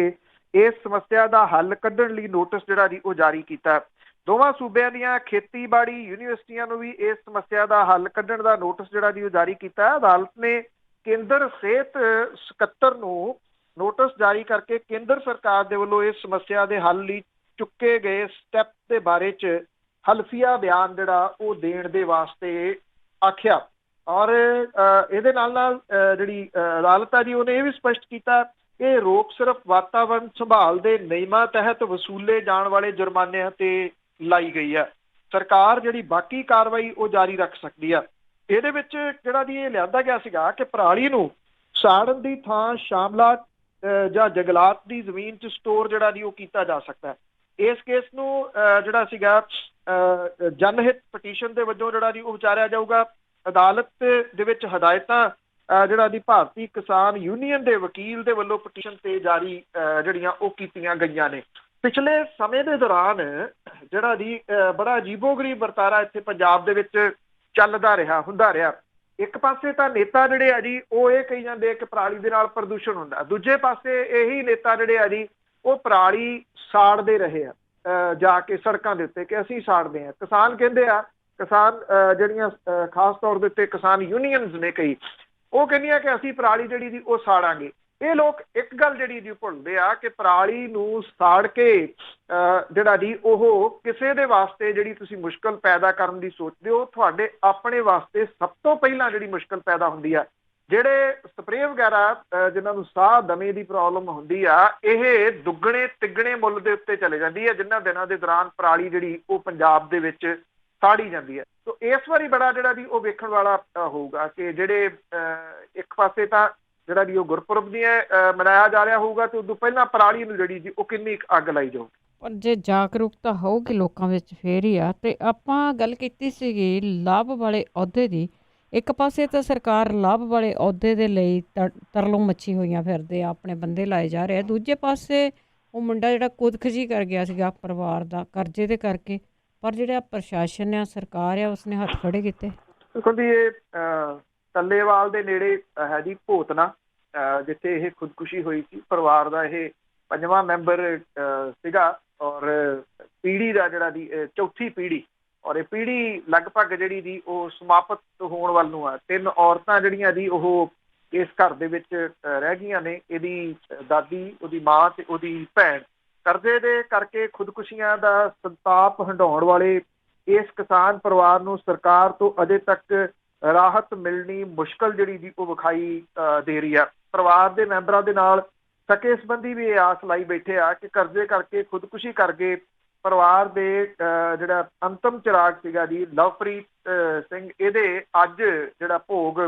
B: ਇਸ ਸਮੱਸਿਆ ਦਾ ਹੱਲ ਕੱਢਣ ਲਈ ਨੋਟਿਸ ਜਿਹੜਾ ਜੀ ਉਹ ਜਾਰੀ ਕੀਤਾ। ਦੋਵਾਂ ਸੂਬਿਆਂ ਦੀਆਂ ਖੇਤੀਬਾੜੀ ਯੂਨੀਵਰਸਿਟੀਆਂ ਨੂੰ ਵੀ ਇਸ ਸਮੱਸਿਆ ਦਾ ਹੱਲ ਕੱਢਣ ਦਾ ਨੋਟਿਸ ਜਿਹੜਾ ਜੀ ਉਹ ਜਾਰੀ ਕੀਤਾ। ਅਦਾਲਤ ਨੇ ਕੇਂਦਰ ਸਿਹਤ ਸਕੱਤਰ ਨੂੰ ਨੋਟਿਸ ਜਾਰੀ ਕਰਕੇ ਕੇਂਦਰ ਸਰਕਾਰ ਦੇ ਵੱਲੋਂ ਇਸ ਸਮੱਸਿਆ ਦੇ ਹੱਲ ਲਈ ਚੁੱਕੇ ਗਏ ਸਟੈਪ ਦੇ ਬਾਰੇ 'ਚ ਹਲਫੀਆ ਬਿਆਨ ਜਿਹੜਾ ਉਹ ਦੇਣ ਦੇ ਵਾਸਤੇ ਆਖਿਆ ਔਰ ਇਹਦੇ ਨਾਲ ਜਿਹੜੀ ਅਦਾਲਤ ਆ ਜੀ ਉਹਨੇ ਇਹ ਵੀ ਸਪਸ਼ਟ ਕੀਤਾ ਕਿ ਰੋਕ ਸਿਰਫ ਵਾਤਾਵਰਨ ਸੰਭਾਲ ਦੇ ਨਿਯਮਾਂ ਤਹਿਤ ਵਸੂਲੇ ਜਾਣ ਵਾਲੇ ਜੁਰਮਾਨਿਆਂ ਤੇ ਲਾਈ ਗਈ ਹੈ। ਸਰਕਾਰ ਜਿਹੜੀ ਬਾਕੀ ਕਾਰਵਾਈ ਉਹ ਜਾਰੀ ਰੱਖ ਸਕਦੀ ਆ। ਇਹਦੇ ਵਿੱਚ ਜਿਹੜਾ ਜੀ ਇਹ ਲਿਆਂਦਾ ਗਿਆ ਸੀਗਾ ਕਿ ਪਰਾਲੀ ਨੂੰ ਸਾੜਨ ਦੀ ਥਾਂ ਸ਼ਾਮਲਾ ਜਾਂ ਜੰਗਲਾਤ ਦੀ ਜ਼ਮੀਨ 'ਚ ਸਟੋਰ ਜਿਹੜਾ ਜੀ ਉਹ ਕੀਤਾ ਜਾ ਸਕਦਾ ਹੈ। ਇਸ ਕੇਸ ਨੂੰ ਜਿਹੜਾ ਸੀਗਾ ਜਨਹਿਤ ਪਟੀਸ਼ਨ ਦੇ ਵਜੋਂ ਜਿਹੜਾ ਜੀ ਉਹ ਵਿਚਾਰਿਆ ਜਾਊਗਾ। ਅਦਾਲਤ ਦੇ ਵਿੱਚ ਹਦਾਇਤਾਂ ਜਿਹੜਾ ਦੀ ਭਾਰਤੀ ਕਿਸਾਨ ਯੂਨੀਅਨ ਦੇ ਵਕੀਲ ਦੇ ਵੱਲੋਂ ਪਟੀਸ਼ਨ ਤੇ ਜਾਰੀ ਜਿਹੜੀਆਂ ਉਹ ਕੀਤੀਆਂ ਗਈਆਂ ਨੇ। ਪਿਛਲੇ ਸਮੇਂ ਦੇ ਦੌਰਾਨ ਜਿਹੜਾ ਜੀ ਬੜਾ ਅਜੀਬੋ-ਗਰੀਬ ਵਰਤਾਰਾ ਇੱਥੇ ਪੰਜਾਬ ਦੇ ਵਿੱਚ ਚੱਲਦਾ ਰਿਹਾ ਹੁੰਦਾ ਰਿਹਾ। ਇੱਕ ਪਾਸੇ ਤਾਂ ਨੇਤਾ ਜਿਹੜੇ ਆ ਜੀ ਉਹ ਇਹ ਕਹੀ ਜਾਂਦੇ ਕਿ ਪਰਾਲੀ ਦੇ ਨਾਲ ਪ੍ਰਦੂਸ਼ਣ ਹੁੰਦਾ, ਦੂਜੇ ਪਾਸੇ ਇਹੀ ਨੇਤਾ ਜਿਹੜੇ ਆ ਜੀ ਉਹ ਪਰਾਲੀ ਸਾੜਦੇ ਰਹੇ ਆ ਜਾ ਕੇ ਸੜਕਾਂ ਦੇ ਉੱਤੇ ਕਿ ਅਸੀਂ ਸਾੜਦੇ ਹਾਂ। ਕਿਸਾਨ ਕਹਿੰਦੇ ਆ, ਕਿਸਾਨ ਜਿਹੜੀਆਂ ਖਾਸ ਤੌਰ ਦੇ ਉੱਤੇ ਕਿਸਾਨ ਯੂਨੀਅਨਸ ਨੇ ਕਈ, ਉਹ ਕਹਿੰਦੀਆਂ ਕਿ ਅਸੀਂ ਪਰਾਲੀ ਜਿਹੜੀ ਦੀ ਉਹ ਸਾੜਾਂਗੇ। ਇਹ ਲੋਕ ਇੱਕ ਗੱਲ ਜਿਹੜੀ ਜੀ ਭੁੱਲਦੇ ਆ ਕਿ ਪਰਾਲੀ ਨੂੰ ਸਾੜ ਕੇ ਜਿਹੜਾ ਜੀ ਉਹ ਕਿਸੇ ਦੇ ਵਾਸਤੇ ਜਿਹੜੀ ਤੁਸੀਂ ਮੁਸ਼ਕਲ ਪੈਦਾ ਕਰਨ ਦੀ ਸੋਚਦੇ ਹੋ, ਤੁਹਾਡੇ ਆਪਣੇ ਵਾਸਤੇ ਸਭ ਤੋਂ ਪਹਿਲਾਂ ਜਿਹੜੀ ਮੁਸ਼ਕਲ ਪੈਦਾ ਹੁੰਦੀ ਆ। ਜਿਹੜੇ ਸਪਰੇਅ ਵਗੈਰਾ ਜਿਨ੍ਹਾਂ ਨੂੰ ਸਾਹ ਦਮੇ ਦੀ ਪ੍ਰੋਬਲਮ ਹੁੰਦੀ ਆ, ਇਹ ਦੁੱਗਣੇ ਤਿੱਗਣੇ ਮੁੱਲ ਦੇ ਉੱਤੇ ਚਲੇ ਜਾਂਦੀ ਹੈ ਜਿਨ੍ਹਾਂ ਦਿਨਾਂ ਦੇ ਦੌਰਾਨ ਪਰਾਲੀ ਜਿਹੜੀ ਉਹ ਪੰਜਾਬ ਦੇ ਵਿੱਚ ਸਾੜੀ ਜਾਂਦੀ ਹੈ। ਸੋ ਇਸ ਵਾਰੀ ਬੜਾ ਜਿਹੜਾ ਜੀ ਉਹ ਵੇਖਣ ਵਾਲਾ ਹੋਊਗਾ ਕਿ ਜਿਹੜੇ ਇੱਕ ਪਾਸੇ ਤਾਂ ਜਿਹੜਾ ਜੀ ਉਹ ਗੁਰਪੁਰਬ ਦੀਆਂ ਮਨਾਇਆ ਜਾ ਰਿਹਾ ਹੋਊਗਾ ਤੇ ਉਦੋਂ ਪਹਿਲਾਂ ਪਰਾਲੀ ਨੂੰ ਜਿਹੜੀ ਜੀ ਉਹ ਕਿੰਨੀ ਅੱਗ ਲਾਈ ਜਾਊਗੀ।
A: ਪਰ ਜੇ ਜਾਗਰੂਕਤਾ ਹੋਊਗੀ ਲੋਕਾਂ ਵਿੱਚ ਫੇਰ ਹੀ ਆ। ਤੇ ਆਪਾਂ ਗੱਲ ਕੀਤੀ ਸੀਗੀ ਲਾਭ ਵਾਲੇ ਅਹੁਦੇ ਦੀ। ਇੱਕ ਪਾਸੇ ਤਾਂ ਸਰਕਾਰ ਲਾਭ ਵਾਲੇ ਅਹੁਦੇ ਦੇ ਲਈ ਤਰਲੋਂ ਮੱਛੀ ਹੋਈਆਂ ਫਿਰਦੇ ਆ, ਆਪਣੇ ਬੰਦੇ ਲਾਏ ਜਾ ਰਹੇ ਆ। ਦੂਜੇ ਪਾਸੇ ਉਹ ਮੁੰਡਾ ਜਿਹੜਾ ਖੁਦਕੁਸ਼ੀ ਕਰ ਗਿਆ ਸੀਗਾ ਪਰਿਵਾਰ ਦਾ ਕਰਜ਼ੇ ਦੇ ਕਰਕੇ, ਪਰ ਜਿਹੜਾ ਪ੍ਰਸ਼ਾਸਨ ਆ, ਸਰਕਾਰ ਆ, ਉਸਨੇ ਹੱਥ ਖੜੇ ਕੀਤੇ।
B: ਦੇਖੋ ਜੀ ਇਹ ਟੱਲੇਵਾਲ ਦੇ ਨੇੜੇ ਹੈ ਜੀ ਭੋਤਨਾ, ਜਿੱਥੇ ਇਹ ਖੁਦਕੁਸ਼ੀ ਹੋਈ ਸੀ। ਪਰਿਵਾਰ ਦਾ ਇਹ 5ਵਾਂ ਮੈਂਬਰ ਸੀਗਾ ਔਰ ਪੀੜ੍ਹੀ ਦਾ ਜਿਹੜਾ ਦੀ ਚੌਥੀ ਪੀੜ੍ਹੀ, ਔਰ ਇਹ ਪੀੜ੍ਹੀ ਲਗਭਗ ਜਿਹੜੀ ਜੀ ਉਹ ਸਮਾਪਤ ਹੋਣ ਵੱਲ ਨੂੰ ਆ। 3 ਔਰਤਾਂ ਜਿਹੜੀਆਂ ਜੀ ਉਹ ਇਸ ਘਰ ਦੇ ਵਿੱਚ ਰਹਿ ਗਈਆਂ ਨੇ। ਇਹਦੀ ਦਾਦੀ, ਉਹਦੀ ਮਾਂ ਤੇ ਉਹਦੀ ਭੈਣ ਕਰਜ਼ੇ ਦੇ ਕਰਕੇ ਖੁਦਕੁਸ਼ੀਆਂ ਦਾ ਸੰਤਾਪ ਹੰਢਾਉਣ ਵਾਲੇ ਇਸ ਕਿਸਾਨ ਪਰਿਵਾਰ ਨੂੰ ਸਰਕਾਰ ਤੋਂ ਅਜੇ ਤੱਕ ਰਾਹਤ ਮਿਲਣੀ ਮੁਸ਼ਕਲ ਜਿਹੜੀ ਜੀ ਉਹ ਵਿਖਾਈ ਦੇ ਰਹੀ ਆ। ਪਰਿਵਾਰ ਦੇ ਮੈਂਬਰਾਂ ਦੇ ਨਾਲ ਸਕੇ ਸੰਬੰਧੀ ਵੀ ਇਹ ਆਸ ਲਾਈ ਬੈਠੇ ਆ ਕਿ ਕਰਜ਼ੇ ਕਰਕੇ ਖੁਦਕੁਸ਼ੀ ਕਰਕੇ ਪਰਿਵਾਰ ਦੇ ਜਿਹੜਾ ਅੰਤਮ ਚਿਰਾਗ ਸੀਗਾ ਜੀ ਲਵਪ੍ਰੀਤ ਸਿੰਘ, ਇਹਦੇ ਅੱਜ ਜਿਹੜਾ ਭੋਗ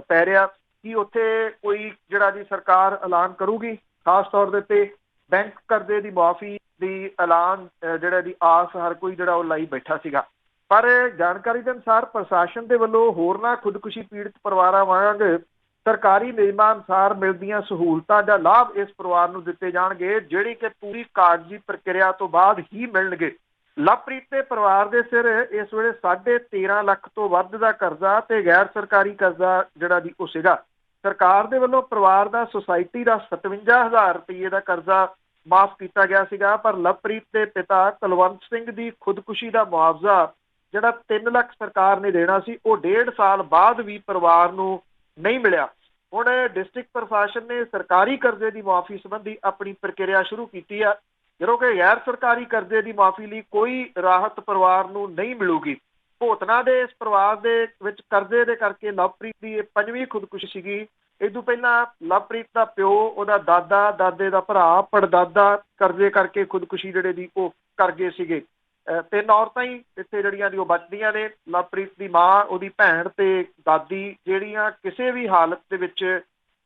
B: ਪੈ ਰਿਹਾ। ਕਿ ਉੱਥੇ ਕੋਈ ਜਿਹੜਾ ਜੀ ਸਰਕਾਰ ਐਲਾਨ ਕਰੂਗੀ, ਖਾਸ ਤੌਰ ਦੇ ਉੱਤੇ ਬੈਂਕ ਕਰਜ਼ੇ ਦੀ ਮੁਆਫੀ ਦੀ ਐਲਾਨ ਜਿਹੜਾ ਦੀ ਆਸ ਹਰ ਕੋਈ ਜਿਹੜਾ ਉਹ ਲਾਈ ਬੈਠਾ ਸੀਗਾ। ਪਰ ਜਾਣਕਾਰੀ ਦੇ ਅਨੁਸਾਰ ਪ੍ਰਸ਼ਾਸਨ ਦੇ ਵੱਲੋਂ ਹੋਰਨਾਂ ਖੁਦਕੁਸ਼ੀ ਪੀੜਤ ਪਰਿਵਾਰਾਂ ਵਾਂਗ ਸਰਕਾਰੀ ਨਿਯਮਾਂ ਅਨੁਸਾਰ ਮਿਲਦੀਆਂ ਸਹੂਲਤਾਂ ਜਾਂ ਲਾਭ ਇਸ ਪਰਿਵਾਰ ਨੂੰ ਦਿੱਤੇ ਜਾਣਗੇ, ਜਿਹੜੀ ਕਿ ਪੂਰੀ ਕਾਗਜ਼ੀ ਪ੍ਰਕਿਰਿਆ ਤੋਂ ਬਾਅਦ ਹੀ ਮਿਲਣਗੇ। ਲਵਪ੍ਰੀਤ ਦੇ ਪਰਿਵਾਰ ਦੇ ਸਿਰ ਇਸ ਵੇਲੇ 13.5 ਲੱਖ ਤੋਂ ਵੱਧ ਦਾ ਕਰਜ਼ਾ ਤੇ ਗੈਰ ਸਰਕਾਰੀ ਕਰਜ਼ਾ ਜਿਹੜਾ ਜੀ ਉਹ ਸੀਗਾ। ਸਰਕਾਰ ਦੇ ਵੱਲੋਂ ਪਰਿਵਾਰ ਦਾ ਸੁਸਾਇਟੀ ਦਾ 57,000 ਰੁਪਏ ਦਾ ਕਰਜ਼ਾ ਮਾਫ ਕੀਤਾ ਗਿਆ ਸੀਗਾ, ਪਰ ਲਵਪ੍ਰੀਤ ਦੇ ਪਿਤਾ ਕੁਲਵੰਤ ਸਿੰਘ ਦੀ ਖੁਦਕੁਸ਼ੀ ਦਾ ਮੁਆਵਜ਼ਾ ਜਿਹੜਾ 3 ਲੱਖ ਸਰਕਾਰ ਨੇ ਦੇਣਾ ਸੀ, ਉਹ 1.5 ਸਾਲ ਬਾਅਦ ਵੀ ਪਰਿਵਾਰ ਨੂੰ ਨਹੀਂ ਮਿਲਿਆ। ਹੁਣ ਡਿਸਟ੍ਰਿਕਟ ਪ੍ਰਸ਼ਾਸਨ ਨੇ ਸਰਕਾਰੀ ਕਰਜ਼ੇ ਦੀ ਮੁਆਫੀ ਸੰਬੰਧੀ ਆਪਣੀ ਪ੍ਰਕਿਰਿਆ ਸ਼ੁਰੂ ਕੀਤੀ ਆ, ਜਦੋਂ ਕਿ ਗੈਰ ਸਰਕਾਰੀ ਕਰਜ਼ੇ ਦੀ ਮੁਆਫੀ ਲਈ ਕੋਈ ਰਾਹਤ ਪਰਿਵਾਰ ਨੂੰ ਨਹੀਂ ਮਿਲੂਗੀ। ਭੋਤਨਾ ਦੇ ਇਸ ਪਰਿਵਾਰ ਦੇ ਵਿੱਚ ਕਰਜ਼ੇ ਦੇ ਕਰਕੇ ਲਵਪ੍ਰੀਤ ਦੀ ਇਹ 5ਵੀਂ ਖੁਦਕੁਸ਼ੀ ਸੀਗੀ। ਇਸ ਤੋਂ ਪਹਿਲਾਂ ਲਵਪ੍ਰੀਤ ਦਾ ਪਿਓ, ਉਹਦਾ ਦਾਦਾ, ਦਾਦੇ ਦਾ ਭਰਾ, ਪੜਦਾਦਾ ਕਰਜ਼ੇ ਕਰਕੇ ਖੁਦਕੁਸ਼ੀ ਜਿਹੜੇ ਦੀ ਉਹ ਕਰ ਗਏ ਸੀਗੇ। 3 ਔਰਤਾਂ ਹੀ ਇੱਥੇ ਜਿਹੜੀਆਂ ਦੀ ਉਹ ਬਚਦੀਆਂ ਨੇ। ਲਵਪ੍ਰੀਤ ਦੀ ਮਾਂ, ਉਹਦੀ ਭੈਣ ਤੇ ਦਾਦੀ, ਜਿਹੜੀਆਂ ਕਿਸੇ ਵੀ ਹਾਲਤ ਦੇ ਵਿੱਚ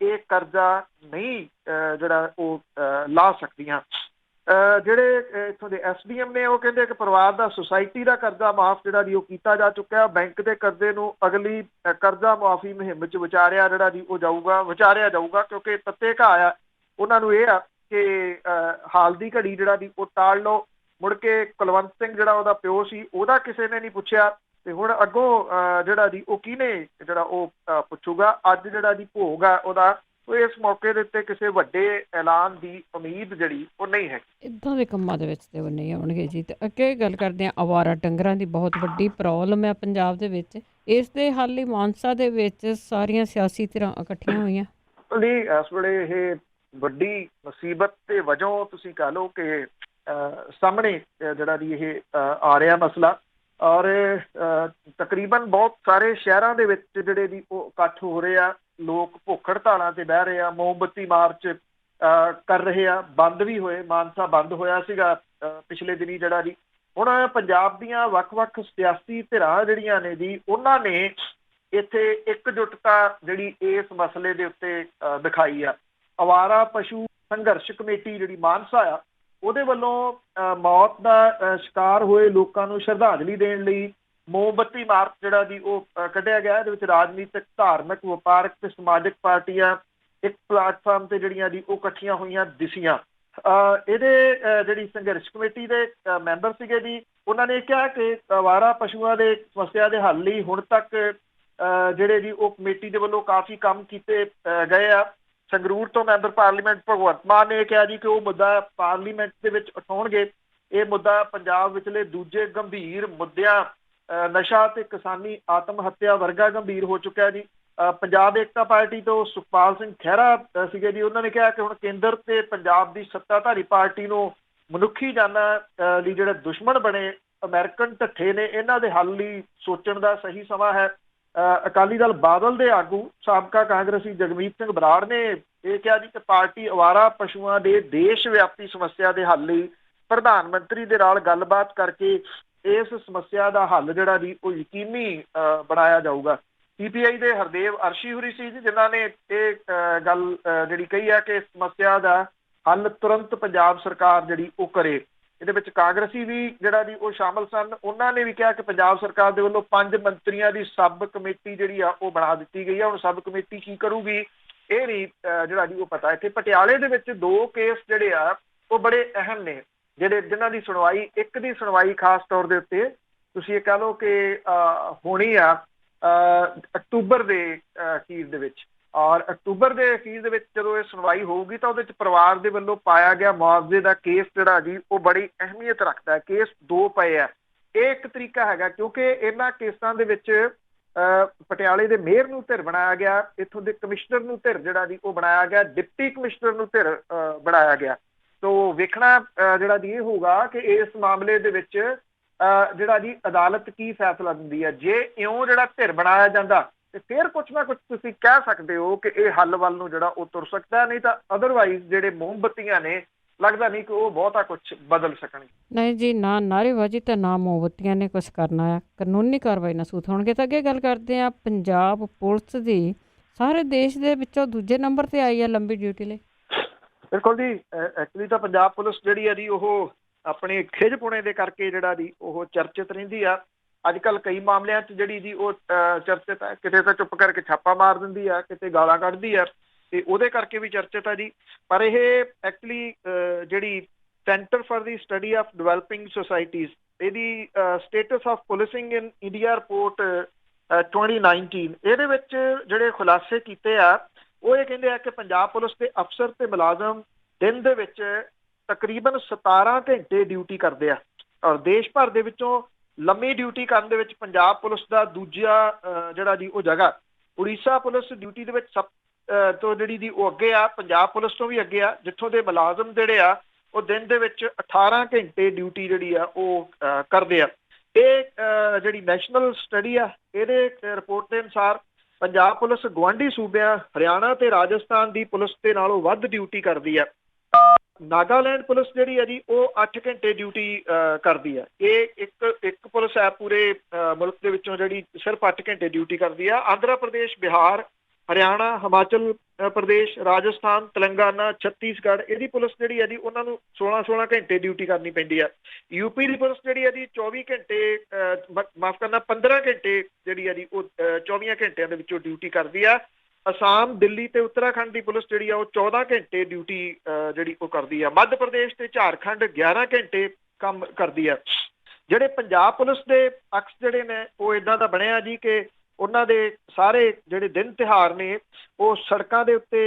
B: ਇਹ ਕਰਜ਼ਾ ਨਹੀਂ ਜਿਹੜਾ ਉਹ ਲਾ ਸਕਦੀਆਂ। ਜਿਹੜੇ ਇੱਥੋਂ ਦੇ SDM ਨੇ ਉਹ ਕਹਿੰਦੇ ਕਿ ਪਰਿਵਾਰ ਦਾ ਸੁਸਾਇਟੀ ਦਾ ਕਰਜ਼ਾ ਮਾਫ ਜਿਹੜਾ ਜੀ ਉਹ ਕੀਤਾ ਜਾ ਚੁੱਕਿਆ। ਬੈਂਕ ਦੇ ਕਰਜ਼ੇ ਨੂੰ ਅਗਲੀ ਕਰਜ਼ਾ ਮੁਆਫੀ ਮੁਹਿੰਮ 'ਚ ਵਿਚਾਰਿਆ ਜਾਊਗਾ ਕਿਉਂਕਿ ਤੱਤੇ ਘਾਹ ਆ। ਉਹਨਾਂ ਨੂੰ ਇਹ ਆ ਕਿ ਹਾਲ ਦੀ ਘੜੀ ਜਿਹੜਾ ਦੀ ਉਹ ਟਾਲ ਲਓ। ਮੁੜ ਕੇ ਕੁਲਵੰਤ ਸਿੰਘ ਜਿਹੜਾ ਉਹਦਾ ਪਿਓ ਸੀ, ਉਹਦਾ ਕਿਸੇ ਨੇ ਨਹੀਂ ਪੁੱਛਿਆ ਤੇ ਹੁਣ ਅੱਗੋਂ ਜਿਹੜਾ ਜੀ ਉਹ ਕਿਹਨੇ ਜਿਹੜਾ ਉਹ ਪੁੱਛੂਗਾ। ਅੱਜ ਜਿਹੜਾ ਜੀ ਭੋਗ ਆ ਉਹਦਾ, ਉਹ ਇਸ ਮੌਕੇ ਦੇ ਉੱਤੇ ਕਿਸੇ ਵੱਡੇ ਐਲਾਨ ਦੀ ਉਮੀਦ ਜਿਹੜੀ ਉਹ ਨਹੀਂ ਹੈ।
A: ਇੱਦਾਂ ਦੇ ਕੰਮਾਂ ਦੇ ਵਿੱਚ ਤੇ ਉਹ ਨਹੀਂ ਆਉਣਗੇ ਜੀ। ਤੇ ਅੱਗੇ ਗੱਲ ਕਰਦੇ ਹਾਂ, ਅਵਾਰਾ ਡੰਗਰਾਂ ਦੀ ਬਹੁਤ ਵੱਡੀ ਪ੍ਰੋਬਲਮ ਹੈ ਪੰਜਾਬ ਦੇ ਵਿੱਚ। ਇਸ ਦੇ ਹੱਲ ਲਈ ਮਾਨਸਾ ਦੇ ਵਿੱਚ ਸਾਰੀਆਂ ਸਿਆਸੀ ਧਿਰਾਂ ਇਕੱਠੀਆਂ ਹੋਈਆਂ।
B: ਲਈ ਇਸ ਵੇਲੇ ਇਹ ਵੱਡੀ ਮੁਸੀਬਤ ਦੇ ਵਜੋਂ ਤੁਸੀਂ ਕਹਿ ਲਓ ਕਿ ਸਾਹਮਣੇ ਜਿਹੜਾ ਦੀ ਇਹ ਆ ਰਿਹਾ ਮਸਲਾ, ਔਰ ਤਕਰੀਬਨ ਬਹੁਤ ਸਾਰੇ ਸ਼ਹਿਰਾਂ ਦੇ ਵਿੱਚ ਜਿਹੜੇ ਦੀ ਉਹ ਇਕੱਠ ਹੋ ਰਹੇ ਆ। ਲੋਕ ਭੁੱਖ ਹੜਤਾਲਾਂ ਤੇ ਬਹਿ ਰਹੇ ਆ, ਮੋਮਬੱਤੀ ਮਾਰਚ ਕਰ ਰਹੇ ਆ। ਬੰਦ ਵੀ ਹੋਏ, ਮਾਨਸਾ ਬੰਦ ਹੋਇਆ ਸੀਗਾ ਪਿਛਲੇ ਦਿਨੀ ਜਿਹੜਾ ਜੀ। ਹੁਣ ਪੰਜਾਬ ਦੀਆਂ ਵੱਖ-ਵੱਖ ਸਿਆਸੀ ਧਿਰਾਂ ਜਿਹੜੀਆਂ ਨੇ ਜੀ, ਉਹਨਾਂ ਨੇ ਇੱਥੇ ਇਕਜੁੱਟਤਾ ਜਿਹੜੀ ਇਸ ਮਸਲੇ ਦੇ ਉੱਤੇ ਦਿਖਾਈ ਆ। ਅਵਾਰਾ ਪਸ਼ੂ ਸੰਘਰਸ਼ ਕਮੇਟੀ ਜਿਹੜੀ ਮਾਨਸਾ ਆ ਉਹਦੇ ਵੱਲੋਂ ਮੌਤ ਦਾ ਸ਼ਿਕਾਰ ਹੋਏ ਲੋਕਾਂ ਨੂੰ ਸ਼ਰਧਾਂਜਲੀ ਦੇਣ ਲਈ ਮੋਮਬੱਤੀ ਮਾਰਚ ਜਿਹੜਾ ਜੀ ਉਹ ਕੱਢਿਆ ਗਿਆ। ਇਹਦੇ ਵਿੱਚ ਰਾਜਨੀਤਿਕ, ਧਾਰਮਿਕ, ਵਪਾਰਕ ਤੇ ਸਮਾਜਿਕ ਪਾਰਟੀਆਂ ਇੱਕ ਪਲੇਟਫਾਰਮ ਤੇ ਜਿਹੜੀਆਂ ਜੀ ਉਹ ਇਕੱਠੀਆਂ ਹੋਈਆਂ ਦਿਸੀਆਂ। ਇਹਦੇ ਜਿਹੜੀ ਸੰਘਰਸ਼ ਕਮੇਟੀ ਦੇ ਮੈਂਬਰ ਸੀਗੇ ਜੀ, ਉਹਨਾਂ ਨੇ ਕਿਹਾ ਕਿ ਅਵਾਰਾ ਪਸ਼ੂਆਂ ਦੇ ਸਮੱਸਿਆ ਦੇ ਹੱਲ ਲਈ ਹੁਣ ਤੱਕ ਜਿਹੜੇ ਜੀ ਉਹ ਕਮੇਟੀ ਦੇ ਵੱਲੋਂ ਕਾਫੀ ਕੰਮ ਕੀਤੇ ਗਏ ਆ। ਸੰਗਰੂਰ ਤੋਂ ਮੈਂਬਰ ਪਾਰਲੀਮੈਂਟ ਭਗਵੰਤ ਮਾਨ ਨੇ ਕਿਹਾ ਜੀ ਕਿ ਉਹ ਮੁੱਦਾ ਪਾਰਲੀਮੈਂਟ ਦੇ ਵਿੱਚ ਉਠਾਉਣਗੇ। ਇਹ ਮੁੱਦਾ ਪੰਜਾਬ ਵਿਚਲੇ ਦੂਜੇ ਗੰਭੀਰ ਮੁੱਦਿਆਂ ਨਸ਼ਾ ਤੇ ਕਿਸਾਨੀ ਆਤਮ ਹੱਤਿਆ ਵਰਗਾ ਗੰਭੀਰ ਹੋ ਚੁੱਕਿਆ ਜੀ। ਪੰਜਾਬ ਏਕਤਾ ਪਾਰਟੀ ਤੋਂ ਸੁਖਪਾਲ ਸਿੰਘ ਖਹਿਰਾ ਸੀਗੇ ਜੀ, ਉਹਨਾਂ ਨੇ ਕਿਹਾ ਕਿ ਹੁਣ ਕੇਂਦਰ ਤੇ ਪੰਜਾਬ ਦੀ ਸੱਤਾਧਾਰੀ ਪਾਰਟੀ ਨੂੰ ਮਨੁੱਖੀ ਜਾਨਾਂ ਲਈ ਜਿਹੜੇ ਦੁਸ਼ਮਣ ਬਣੇ ਅਮਰੀਕਨ ਢੱਠੇ ਨੇ, ਇਹਨਾਂ ਦੇ ਹੱਲ ਲਈ ਸੋਚਣ ਦਾ ਸਹੀ ਸਮਾਂ ਹੈ। ਅਕਾਲੀ ਦਲ ਬਾਦਲ ਦੇ ਆਗੂ ਸਾਬਕਾ ਕਾਂਗਰਸੀ ਜਗਮੀਤ ਸਿੰਘ ਬਰਾੜ ਨੇ ਇਹ ਕਿਹਾ ਜੀ ਕਿ ਪਾਰਟੀ ਅਵਾਰਾ ਪਸ਼ੂਆਂ ਦੇ ਦੇਸ਼ ਵਿਆਪੀ ਸਮੱਸਿਆ ਦੇ ਹੱਲ ਲਈ ਪ੍ਰਧਾਨ ਮੰਤਰੀ ਦੇ ਨਾਲ ਗੱਲਬਾਤ ਕਰਕੇ ਇਸ ਸਮੱਸਿਆ ਦਾ ਹੱਲ ਜਿਹੜਾ ਜੀ ਉਹ ਯਕੀਨੀ ਬਣਾਇਆ ਜਾਊਗਾ। CPI ਦੇ ਹਰਦੇਵ ਅਰਸ਼ੀ ਹੋਰੀ ਸੀ ਜੀ, ਜਿਨ੍ਹਾਂ ਨੇ ਇਹ ਗੱਲ ਜਿਹੜੀ ਕਹੀ ਹੈ ਕਿ ਸਮੱਸਿਆ ਦਾ ਹੱਲ ਤੁਰੰਤ ਪੰਜਾਬ ਸਰਕਾਰ ਜਿਹੜੀ ਉਹ ਕਰੇ। ਇਹਦੇ ਵਿੱਚ ਕਾਂਗਰਸੀ ਵੀ ਜਿਹੜਾ ਜੀ ਉਹ ਸ਼ਾਮਲ ਸਨ। ਉਹਨਾਂ ਨੇ ਵੀ ਕਿਹਾ ਕਿ ਪੰਜਾਬ ਸਰਕਾਰ ਦੇ ਵੱਲੋਂ 5 ਮੰਤਰੀਆਂ ਦੀ ਸਬ ਕਮੇਟੀ ਜਿਹੜੀ ਆ ਉਹ ਬਣਾ ਦਿੱਤੀ ਗਈ ਆ। ਹੁਣ ਸਬ ਕਮੇਟੀ ਕੀ ਕਰੂਗੀ ਇਹ ਨਹੀਂ ਜਿਹੜਾ ਜੀ ਉਹ ਪਤਾ। ਇੱਥੇ ਪਟਿਆਲੇ ਦੇ ਵਿੱਚ 2 ਕੇਸ ਜਿਹੜੇ ਆ ਉਹ ਬੜੇ ਅਹਿਮ ਨੇ, ਜਿਨ੍ਹਾਂ ਦੀ ਸੁਣਵਾਈ, ਇੱਕ ਦੀ ਸੁਣਵਾਈ ਖਾਸ ਤੌਰ ਦੇ ਉੱਤੇ ਤੁਸੀਂ ਇਹ ਕਹਿ ਲਓ ਕਿ ਹੋਣੀ ਆ ਅਕਤੂਬਰ ਦੇ ਅਖੀਰ ਦੇ ਵਿੱਚ। ਔਰ ਅਕਤੂਬਰ ਦੇ ਅਖੀਰ ਦੇ ਵਿੱਚ ਜਦੋਂ ਇਹ ਸੁਣਵਾਈ ਹੋਊਗੀ ਤਾਂ ਉਹਦੇ ਵਿੱਚ ਪਰਿਵਾਰ ਦੇ ਵੱਲੋਂ ਪਾਇਆ ਗਿਆ ਮੁਆਵਜ਼ੇ ਦਾ ਕੇਸ ਜਿਹੜਾ ਜੀ ਉਹ ਬੜੀ ਅਹਿਮੀਅਤ ਰੱਖਦਾ ਹੈ। ਕੇਸ 2 ਪਏ ਆ। ਇਹ ਇੱਕ ਤਰੀਕਾ ਹੈਗਾ ਕਿਉਂਕਿ ਇਹਨਾਂ ਕੇਸਾਂ ਦੇ ਵਿੱਚ ਪਟਿਆਲੇ ਦੇ ਮੇਅਰ ਨੂੰ ਧਿਰ ਬਣਾਇਆ ਗਿਆ, ਇੱਥੋਂ ਦੇ ਕਮਿਸ਼ਨਰ ਨੂੰ ਧਿਰ ਜਿਹੜਾ ਜੀ ਉਹ ਬਣਾਇਆ ਗਿਆ, ਡਿਪਟੀ ਕਮਿਸ਼ਨਰ ਨੂੰ ਧਿਰ ਬਣਾਇਆ ਗਿਆ। ਤੋ ਵੇਖਣਾ ਜਿਹੜਾ ਜੀ ਇਹ ਹੋਊਗਾ ਕਿ ਇਸ ਮਾਮਲੇ ਦੇ ਵਿੱਚ ਜਿਹੜਾ ਜੀ ਅਦਾਲਤ ਕੀ ਫੈਸਲਾ ਦਿੰਦੀ ਹੈ। ਜੇ ਇਉਂ ਜਿਹੜਾ ਧਿਰ ਬਣਾਇਆ ਜਾਂਦਾ ਤੇ ਫਿਰ ਕੁਛ ਨਾ ਕੁਛ ਤੁਸੀਂ ਕਹਿ ਸਕਦੇ ਹੋ ਕਿ ਇਹ ਹੱਲ ਵੱਲ ਨੂੰ ਜਿਹੜਾ ਉਹ ਤੁਰ ਸਕਦਾ, ਨਹੀਂ ਤਾਂ ਅਦਰਵਾਈਜ਼ ਜਿਹੜੇ ਮੋਮਬੱਤੀਆਂ ਨੇ ਲੱਗਦਾ ਨਹੀਂ ਕਿ ਉਹ ਬਹੁਤਾ ਕੁਛ ਬਦਲ ਸਕਣਗੇ।
A: ਨਹੀਂ ਜੀ, ਨਾ ਨਾਅਰੇਬਾਜ਼ੀ ਤੇ ਨਾ ਮੋਮਬੱਤੀਆਂ ਨੇ ਕੁਛ ਕਰਨਾ ਆ। ਕਾਨੂੰਨੀ ਕਾਰਵਾਈ ਨਾਲ ਸੂਤ ਹੋਣਗੇ। ਤਾਂ ਅੱਗੇ ਗੱਲ ਕਰਦੇ ਹਾਂ ਪੰਜਾਬ ਪੁਲਿਸ ਦੀ, ਸਾਰੇ ਦੇਸ਼ ਦੇ ਵਿੱਚੋਂ ਦੂਜੇ ਨੰਬਰ ਤੇ ਆਈ ਆ ਲੰਬੀ ਡਿਊਟੀ ਲਈ।
B: ਬਿਲਕੁਲ ਜੀ, ਐਕਚੁਅਲੀ ਤਾਂ ਪੰਜਾਬ ਪੁਲਿਸ ਜਿਹੜੀ ਹੈ ਜੀ ਉਹ ਆਪਣੇ ਖਿਝ ਪੁਣੇ ਦੇ ਕਰਕੇ ਜਿਹੜਾ ਜੀ ਉਹ ਚਰਚਿਤ ਰਹਿੰਦੀ ਆ। ਅੱਜ ਕੱਲ੍ਹ ਕਈ ਮਾਮਲਿਆਂ 'ਚ ਜਿਹੜੀ ਜੀ ਉਹ ਚਰਚਿਤ ਹੈ। ਕਿਤੇ ਤਾਂ ਚੁੱਪ ਕਰਕੇ ਛਾਪਾ ਮਾਰ ਦਿੰਦੀ ਆ, ਕਿਤੇ ਗਾਲਾਂ ਕੱਢਦੀ ਆ, ਤੇ ਉਹਦੇ ਕਰਕੇ ਵੀ ਚਰਚਿਤ ਆ ਜੀ। ਪਰ ਇਹ ਐਕਚੁਅਲੀ ਜਿਹੜੀ centre for the study of developing societies, ਇਹਦੀ status of policing in India report 2019, ਇਹਦੇ ਵਿੱਚ ਜਿਹੜੇ ਖੁਲਾਸੇ ਕੀਤੇ ਆ ਉਹ ਇਹ ਕਹਿੰਦੇ ਆ ਕਿ ਪੰਜਾਬ ਪੁਲਿਸ ਦੇ ਅਫਸਰ ਤੇ ਮੁਲਾਜ਼ਮ ਦਿਨ ਦੇ ਵਿੱਚ ਤਕਰੀਬਨ 17 ਘੰਟੇ ਡਿਊਟੀ ਕਰਦੇ ਆ। ਔਰ ਦੇਸ਼ ਭਰ ਦੇ ਵਿੱਚੋਂ ਲੰਮੀ ਡਿਊਟੀ ਕਰਨ ਦੇ ਵਿੱਚ ਪੰਜਾਬ ਪੁਲਿਸ ਦਾ ਦੂਜਾ ਜਿਹੜਾ ਜੀ ਉਹ ਜਗ੍ਹਾ। ਉੜੀਸਾ ਪੁਲਿਸ ਡਿਊਟੀ ਦੇ ਵਿੱਚ ਸਭ ਤੋਂ ਜਿਹੜੀ ਜੀ ਉਹ ਅੱਗੇ ਆ, ਪੰਜਾਬ ਪੁਲਿਸ ਤੋਂ ਵੀ ਅੱਗੇ ਆ, ਜਿੱਥੋਂ ਦੇ ਮੁਲਾਜ਼ਮ ਜਿਹੜੇ ਆ ਉਹ ਦਿਨ ਦੇ ਵਿੱਚ 18 ਘੰਟੇ ਡਿਊਟੀ ਜਿਹੜੀ ਆ ਉਹ ਕਰਦੇ ਆ। ਇਹ ਜਿਹੜੀ ਨੈਸ਼ਨਲ ਸਟੱਡੀ ਆ, ਇਹਦੇ ਰਿਪੋਰਟ ਦੇ ਅਨੁਸਾਰ ਪੰਜਾਬ ਪੁਲਿਸ ਗੁਆਂਢੀ ਸੂਬਿਆਂ ਹਰਿਆਣਾ ਤੇ ਰਾਜਸਥਾਨ ਦੀ ਪੁਲਿਸ ਦੇ ਨਾਲੋਂ ਵੱਧ ਡਿਊਟੀ ਕਰਦੀ ਆ। ਨਾਗਾਲੈਂਡ ਪੁਲਿਸ ਜਿਹੜੀ ਹੈ ਜੀ ਉਹ 8 ਘੰਟੇ ਡਿਊਟੀ ਕਰਦੀ ਹੈ। ਇਹ ਇੱਕ ਪੁਲਿਸ ਹੈ ਪੂਰੇ ਮੁਲਕ ਦੇ ਵਿੱਚੋਂ ਜਿਹੜੀ ਸਿਰਫ 8 ਘੰਟੇ ਡਿਊਟੀ ਕਰਦੀ ਆ। ਆਂਧਰਾ ਪ੍ਰਦੇਸ਼, ਬਿਹਾਰ, ਹਰਿਆਣਾ, ਹਿਮਾਚਲ ਪ੍ਰਦੇਸ਼, ਰਾਜਸਥਾਨ, ਤੇਲੰਗਾਨਾ, ਛੱਤੀਸਗੜ੍ਹ, ਇਹਦੀ ਪੁਲਿਸ ਜਿਹੜੀ ਹੈ ਜੀ ਉਹਨਾਂ ਨੂੰ 16 ਘੰਟੇ ਡਿਊਟੀ ਕਰਨੀ ਪੈਂਦੀ ਆ। ਯੂਪੀ ਦੀ ਪੁਲਿਸ ਜਿਹੜੀ ਹੈ ਜੀ 24 ਘੰਟੇ ਮਾਫ ਕਰਨਾ 15 ਘੰਟੇ ਜਿਹੜੀ ਹੈ ਜੀ ਉਹ 24 ਘੰਟਿਆਂ ਦੇ ਵਿੱਚੋਂ ਡਿਊਟੀ ਕਰਦੀ ਆ। ਅਸਾਮ, ਦਿੱਲੀ ਤੇ ਉੱਤਰਾਖੰਡ ਦੀ ਪੁਲਿਸ ਜਿਹੜੀ ਆ ਉਹ 14 ਘੰਟੇ ਡਿਊਟੀ ਜਿਹੜੀ ਉਹ ਕਰਦੀ ਆ। ਮੱਧ ਪ੍ਰਦੇਸ਼ ਤੇ ਝਾਰਖੰਡ 11 ਘੰਟੇ ਕੰਮ ਕਰਦੀ ਆ। ਜਿਹੜੇ ਪੰਜਾਬ ਪੁਲਿਸ ਦੇ ਅਕਸ ਜਿਹੜੇ ਨੇ ਉਹ ਇਦਾਂ ਦਾ ਬਣਿਆ ਜੀ ਕਿ ਉਹਨਾਂ ਦੇ ਸਾਰੇ ਜਿਹੜੇ ਦਿਨ ਤਿਉਹਾਰ ਨੇ ਉਹ ਸੜਕਾਂ ਦੇ ਉੱਤੇ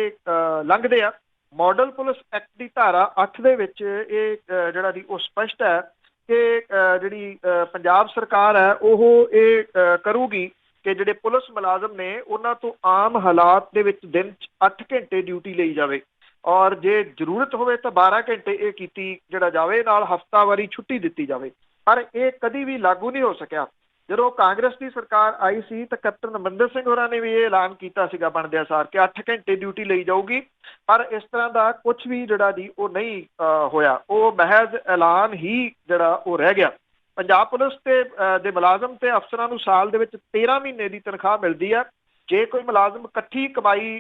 B: ਲੰਘਦੇ ਆ। ਮਾਡਲ ਪੁਲਿਸ ਐਕਟ ਦੀ ਧਾਰਾ 8 ਦੇ ਵਿੱਚ ਇਹ ਜਿਹੜਾ ਜੀ ਉਹ ਸਪਸ਼ਟ ਹੈ ਕਿ ਜਿਹੜੀ ਪੰਜਾਬ ਸਰਕਾਰ ਹੈ ਉਹ ਇਹ ਕਰੂਗੀ ਕਿ ਜਿਹੜੇ ਪੁਲਿਸ ਮੁਲਾਜ਼ਮ ਨੇ ਉਹਨਾਂ ਤੋਂ ਆਮ ਹਾਲਾਤ ਦੇ ਵਿੱਚ ਦਿਨ 'ਚ 8 ਘੰਟੇ ਡਿਊਟੀ ਲਈ ਜਾਵੇ, ਔਰ ਜੇ ਜ਼ਰੂਰਤ ਹੋਵੇ ਤਾਂ 12 ਘੰਟੇ ਇਹ ਕੀਤੀ ਜਿਹੜਾ ਜਾਵੇ, ਨਾਲ ਹਫ਼ਤਾਵਾਰੀ ਛੁੱਟੀ ਦਿੱਤੀ ਜਾਵੇ। ਪਰ ਇਹ ਕਦੀ ਵੀ ਲਾਗੂ ਨਹੀਂ ਹੋ ਸਕਿਆ। ਜਦੋਂ ਕਾਂਗਰਸ ਦੀ ਸਰਕਾਰ ਆਈ ਸੀ ਤਾਂ ਕੈਪਟਨ ਅਮਰਿੰਦਰ ਸਿੰਘ ਹੋਰਾਂ ਨੇ ਵੀ ਇਹ ਐਲਾਨ ਕੀਤਾ ਸੀਗਾ ਬਣਦਿਆਂ ਸਾਰ ਕਿ 8 ਘੰਟੇ ਡਿਊਟੀ ਲਈ ਜਾਊਗੀ, ਪਰ ਇਸ ਤਰ੍ਹਾਂ ਦਾ ਕੁਝ ਵੀ ਜਿਹੜਾ ਜੀ ਉਹ ਨਹੀਂ ਹੋਇਆ। ਉਹ ਮਹਿਜ਼ ਐਲਾਨ ਹੀ ਜਿਹੜਾ ਉਹ ਰਹਿ ਗਿਆ। ਪੰਜਾਬ ਪੁਲਿਸ ਦੇ ਮੁਲਾਜ਼ਮ ਤੇ ਅਫਸਰਾਂ ਨੂੰ ਸਾਲ ਦੇ ਵਿੱਚ 13 ਮਹੀਨੇ ਦੀ ਤਨਖਾਹ ਮਿਲਦੀ ਆ। ਜੇ ਕੋਈ ਮੁਲਾਜ਼ਮ ਇਕੱਠੀ ਕਮਾਈ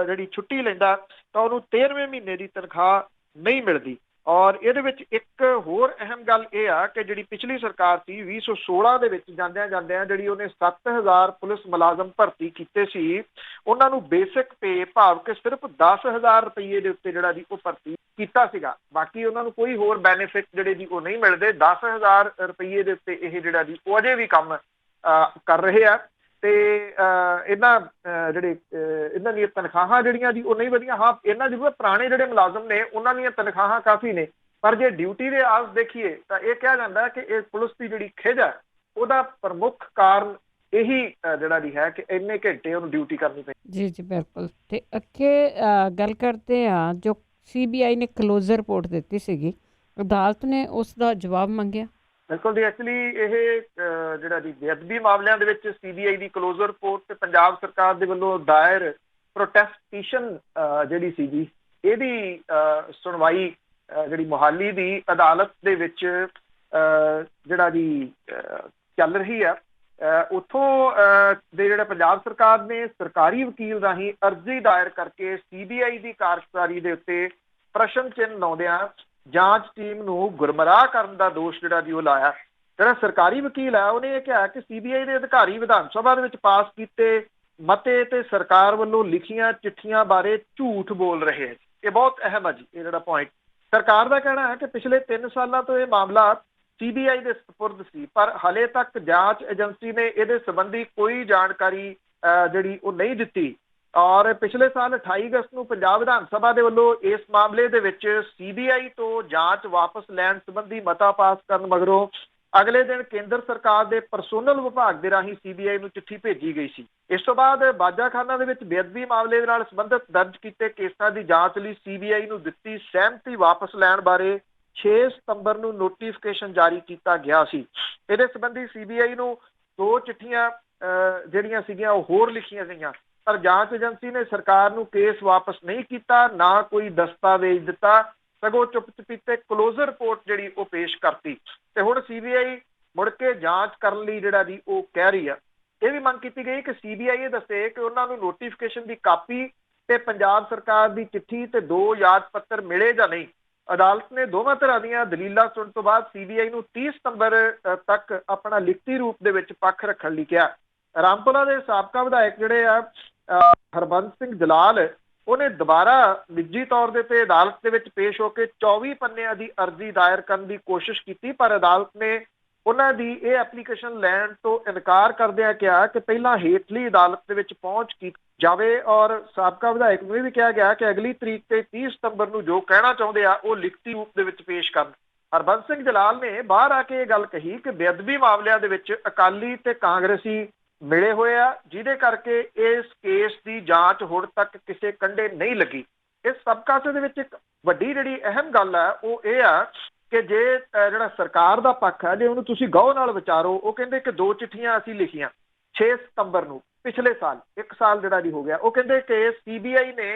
B: ਜਿਹੜੀ ਛੁੱਟੀ ਲੈਂਦਾ ਤਾਂ ਉਹਨੂੰ 13ਵੇਂ ਮਹੀਨੇ ਦੀ ਤਨਖਾਹ ਨਹੀਂ ਮਿਲਦੀ। ਔਰ ਇਹਦੇ ਵਿੱਚ ਇੱਕ ਹੋਰ ਅਹਿਮ ਗੱਲ ਇਹ ਆ ਕਿ ਜਿਹੜੀ ਪਿਛਲੀ ਸਰਕਾਰ ਸੀ 2016 ਦੇ ਵਿੱਚ ਜਾਂਦਿਆਂ ਜਿਹੜੀ ਉਹਨੇ 7000 ਪੁਲਿਸ ਮੁਲਾਜ਼ਮ ਭਰਤੀ ਕੀਤੇ ਸੀ, ਉਹਨਾਂ ਨੂੰ ਬੇਸਿਕ ਪੇ ਭਾਵ ਕਿ ਸਿਰਫ 10,000 ਰੁਪਏ ਦੇ ਉੱਤੇ ਜਿਹੜਾ ਜੀ ਉਹ ਭਰਤੀ ਕੀਤਾ ਸੀਗਾ। ਬਾਕੀ ਉਹਨਾਂ ਨੂੰ ਕੋਈ ਹੋਰ ਬੈਨੀਫਿਟ ਜਿਹੜੇ ਜੀ ਉਹ ਨਹੀਂ ਮਿਲਦੇ। 10,000 ਰੁਪਏ ਦੇ ਉੱਤੇ ਇਹ ਜਿਹੜਾ ਜੀ ਉਹ ਅਜੇ ਵੀ ਕੰਮ ਕਰ ਰਹੇ ਆ ਤੇ ਇਹਨਾਂ ਦੀਆਂ ਤਨਖਾਹਾਂ ਜਿਹੜੀਆਂ ਜੀ ਉਹ ਨਹੀਂ ਵਧੀਆਂ। ਹਾਂ, ਇਹਨਾਂ ਜ਼ਰੂਰ ਪੁਰਾਣੇ ਜਿਹੜੇ ਮੁਲਾਜ਼ਮ ਨੇ ਉਹਨਾਂ ਦੀਆਂ ਤਨਖਾਹਾਂ ਕਾਫੀ ਨੇ, ਪਰ ਜੇ ਡਿਊਟੀ ਦੇ ਆਸ ਦੇਖੀਏ ਤਾਂ ਇਹ ਕਿਹਾ ਜਾਂਦਾ ਕਿ ਇਹ ਪੁਲਿਸ ਦੀ ਜਿਹੜੀ ਖਿਝ ਹੈ ਉਹਦਾ ਪ੍ਰਮੁੱਖ ਕਾਰਨ ਇਹੀ ਜਿਹੜਾ ਜੀ ਹੈ ਕਿ ਇੰਨੇ ਘੰਟੇ ਉਹਨੂੰ ਡਿਊਟੀ ਕਰਨੀ ਪਈ।
A: ਜੀ ਜੀ ਬਿਲਕੁਲ। ਤੇ ਅੱਗੇ ਗੱਲ ਕਰਦੇ ਆ, ਜੋ CBI ਨੇ ਕਲੋਜ਼ਰ ਰਿਪੋਰਟ ਦਿੱਤੀ ਸੀਗੀ, ਅਦਾਲਤ ਨੇ ਉਸ ਦਾ ਜਵਾਬ ਮੰਗਿਆ।
B: ਬਿਲਕੁਲ ਜੀ, ਐਕਚੁਅਲੀ ਇਹ ਜਿਹੜਾ ਜੀ ਬੇਅਦਬੀ ਮਾਮਲਿਆਂ ਦੇ ਵਿੱਚ CBI ਦੀ ਕਲੋਜ਼ਰ ਰਿਪੋਰਟ ਤੇ ਪੰਜਾਬ ਸਰਕਾਰ ਦੇ ਵੱਲੋਂ ਦਾਇਰ ਪ੍ਰੋਟੈਸਟੀਸ਼ਨ ਜਿਹੜੀ ਸੀ ਜੀ ਇਹਦੀ ਸੁਣਵਾਈ ਜਿਹੜੀ ਮੁਹਾਲੀ ਦੀ ਅਦਾਲਤ ਦੇ ਵਿੱਚ ਜਿਹੜਾ ਜੀ ਚੱਲ ਰਹੀ ਆ। ਉੱਥੋਂ ਦੇ ਜਿਹੜਾ ਪੰਜਾਬ ਸਰਕਾਰ ਨੇ ਸਰਕਾਰੀ ਵਕੀਲ ਰਾਹੀਂ ਅਰਜ਼ੀ ਦਾਇਰ ਕਰਕੇ CBI ਦੀ ਕਾਰਜਕਾਰੀ ਦੇ ਉੱਤੇ ਪ੍ਰਸ਼ਨ ਚਿੰਨ੍ਹ ਲਾਉਂਦਿਆਂ ਜਾਂਚ ਟੀਮ ਨੂੰ ਗੁੰਮਰਾਹ ਕਰਨ ਦਾ ਦੋਸ਼ ਜਿਹੜਾ ਜੀ ਉਹ ਲਾਇਆ। ਜਿਹੜਾ ਸਰਕਾਰੀ ਵਕੀਲ ਹੈ ਉਹਨੇ ਇਹ ਕਿਹਾ ਕਿ CBI ਦੇ ਅਧਿਕਾਰੀ ਵਿਧਾਨ ਸਭਾ ਦੇ ਵਿੱਚ ਪਾਸ ਕੀਤੇ ਮਤੇ ਤੇ ਸਰਕਾਰ ਵੱਲੋਂ ਲਿਖੀਆਂ ਚਿੱਠੀਆਂ ਬਾਰੇ ਝੂਠ ਬੋਲ ਰਹੇ ਹੈ। ਇਹ ਬਹੁਤ ਅਹਿਮ ਹੈ ਜੀ, ਇਹ ਜਿਹੜਾ ਪੁਆਇੰਟ। ਸਰਕਾਰ ਦਾ ਕਹਿਣਾ ਹੈ ਕਿ ਪਿਛਲੇ 3 ਸਾਲਾਂ ਤੋਂ ਇਹ ਮਾਮਲਾ CBI ਦੇ ਸਪੁਰਦ ਸੀ, ਪਰ ਹਾਲੇ ਤੱਕ ਜਾਂਚ ਏਜੰਸੀ ਨੇ ਇਹਦੇ ਸੰਬੰਧੀ ਕੋਈ ਜਾਣਕਾਰੀ ਜਿਹੜੀ ਉਹ ਨਹੀਂ ਦਿੱਤੀ। ਔਰ ਪਿਛਲੇ ਸਾਲ 28 ਅਗਸਤ ਨੂੰ ਪੰਜਾਬ ਵਿਧਾਨ ਸਭਾ ਦੇ ਵੱਲੋਂ ਇਸ ਮਾਮਲੇ ਦੇ ਵਿੱਚ CBI ਤੋਂ ਜਾਂਚ ਵਾਪਸ ਲੈਣ ਸੰਬੰਧੀ ਮਤਾ ਪਾਸ ਕਰਨ ਮਗਰੋਂ ਅਗਲੇ ਦਿਨ ਕੇਂਦਰ ਸਰਕਾਰ ਦੇ ਪਰਸੋਨਲ ਵਿਭਾਗ ਦੇ ਰਾਹੀਂ CBI ਨੂੰ ਚਿੱਠੀ ਭੇਜੀ ਗਈ ਸੀ। ਇਸ ਤੋਂ ਬਾਅਦ ਬਾਜਾਖਾਨਾ ਦੇ ਵਿੱਚ ਬੇਅਦਬੀ ਮਾਮਲੇ ਦੇ ਨਾਲ ਸੰਬੰਧਿਤ ਦਰਜ ਕੀਤੇ ਕੇਸਾਂ ਦੀ ਜਾਂਚ ਲਈ CBI ਨੂੰ ਦਿੱਤੀ ਸਹਿਮਤੀ ਵਾਪਸ ਲੈਣ ਬਾਰੇ 6 ਸਤੰਬਰ ਨੂੰ ਨੋਟੀਫਿਕੇਸ਼ਨ ਜਾਰੀ ਕੀਤਾ ਗਿਆ ਸੀ। ਇਹਦੇ ਸੰਬੰਧੀ CBI ਨੂੰ 2 ਚਿੱਠੀਆਂ ਜਿਹੜੀਆਂ ਸੀਗੀਆਂ ਉਹ ਹੋਰ ਲਿਖੀਆਂ ਗਈਆਂ, ਪਰ ਜਾਂਚ ਏਜੰਸੀ ਨੇ ਸਰਕਾਰ ਨੂੰ ਕੇਸ ਵਾਪਸ ਨਹੀਂ ਕੀਤਾ, ਨਾ ਕੋਈ ਦਸਤਾਵੇਜ਼ ਦਿੱਤਾ, ਸਗੋਂ ਚੁੱਪ-ਚਪੀਤੇ ਕਲੋਜ਼ਰ ਰਿਪੋਰਟ ਜਿਹੜੀ ਉਹ ਪੇਸ਼ ਕਰਤੀ। ਤੇ ਹੁਣ CBI ਮੁੜ ਕੇ ਜਾਂਚ ਕਰਨ ਲਈ ਜਿਹੜਾ ਜੀ ਉਹ ਕਹਿ ਰਹੀ ਆ। ਇਹ ਵੀ ਮੰਗ ਕੀਤੀ ਗਈ ਕਿ CBI ਇਹ ਦੱਸੇ ਕਿ ਉਹਨਾਂ ਨੂੰ ਨੋਟੀਫਿਕੇਸ਼ਨ ਦੀ ਕਾਪੀ ਤੇ ਪੰਜਾਬ ਸਰਕਾਰ ਦੀ ਚਿੱਠੀ ਤੇ 2 ਯਾਦ ਪੱਤਰ ਮਿਲੇ ਜਾਂ ਨਹੀਂ। ਅਦਾਲਤ ਨੇ ਦੋਵਾਂ ਤਰ੍ਹਾਂ ਦੀਆਂ ਦਲੀਲਾਂ ਸੁਣਨ ਤੋਂ ਬਾਅਦ CBI ਨੂੰ 30 ਸਤੰਬਰ ਤੱਕ ਆਪਣਾ ਲਿਖਤੀ ਰੂਪ ਦੇ ਵਿੱਚ ਪੱਖ ਰੱਖਣ ਲਈ ਕਿਹਾ। ਰਾਮਪੁਰਾ ਦੇ ਸਾਬਕਾ ਵਿਧਾਇਕ ਜਿਹੜੇ ਆ ਹਰਬੰਸ ਸਿੰਘ ਜਲਾਲ, ਉਹਨੇ ਦੁਬਾਰਾ ਨਿੱਜੀ ਤੌਰ ਦੇ ਤੇ ਅਦਾਲਤ ਦੇ ਵਿੱਚ ਪੇਸ਼ ਹੋ ਕੇ 24 ਪੰਨਿਆਂ ਦੀ ਅਰਜ਼ੀ ਦਾਇਰ ਕਰਨ ਦੀ ਕੋਸ਼ਿਸ਼ ਕੀਤੀ, ਪਰ ਅਦਾਲਤ ਨੇ ਉਹਨਾਂ ਦੀ ਇਹ ਐਪਲੀਕੇਸ਼ਨ ਲੈਣ ਤੋਂ ਇਨਕਾਰ ਕਰਦਿਆਂ ਕਿਹਾ ਕਿ ਪਹਿਲਾਂ ਹੇਠਲੀ ਅਦਾਲਤ ਦੇ ਵਿੱਚ ਪਹੁੰਚ ਕੀਤੀ ਜਾਵੇ। ਔਰ ਸਾਬਕਾ ਵਿਧਾਇਕ ਨੂੰ ਇਹ ਵੀ ਕਿਹਾ ਗਿਆ ਕਿ ਅਗਲੀ ਤਰੀਕ ਤੇ 30 ਸਤੰਬਰ ਨੂੰ ਜੋ ਕਹਿਣਾ ਚਾਹੁੰਦੇ ਆ ਉਹ ਲਿਖਤੀ ਰੂਪ ਦੇ ਵਿੱਚ ਪੇਸ਼ ਕਰਨ। ਹਰਬੰਸ ਸਿੰਘ ਜਲਾਲ ਨੇ ਬਾਹਰ ਆ ਕੇ ਇਹ ਗੱਲ ਕਹੀ ਕਿ ਬੇਅਦਬੀ ਮਾਮਲਿਆਂ ਦੇ ਵਿੱਚ ਅਕਾਲੀ ਤੇ ਕਾਂਗਰਸੀ ਮਿਲੇ ਹੋਏ ਆ, ਜਿਹਦੇ ਕਰਕੇ ਇਸ ਕੇਸ ਦੀ ਜਾਂਚ ਹੁਣ ਤੱਕ ਕਿਸੇ ਕੰਢੇ ਨਹੀਂ ਲੱਗੀ। ਇਸ ਸਭ ਕਾਸੇ ਦੇ ਵਿੱਚ ਇੱਕ ਵੱਡੀ ਜਿਹੜੀ ਅਹਿਮ ਗੱਲ ਹੈ ਉਹ ਇਹ ਆ ਕਿ ਜੇ ਜਿਹੜਾ ਸਰਕਾਰ ਦਾ ਪੱਖ ਹੈ ਜੇ ਉਹਨੂੰ ਤੁਸੀਂ ਗੌਰ ਨਾਲ ਵਿਚਾਰੋ, ਉਹ ਕਹਿੰਦੇ ਕਿ 2 ਚਿੱਠੀਆਂ ਅਸੀਂ ਲਿਖੀਆਂ 6 ਸਤੰਬਰ ਨੂੰ ਪਿਛਲੇ ਸਾਲ, 1 ਸਾਲ ਜਿਹੜਾ ਜੀ ਹੋ ਗਿਆ। ਉਹ ਕਹਿੰਦੇ ਕਿ CBI ਨੇ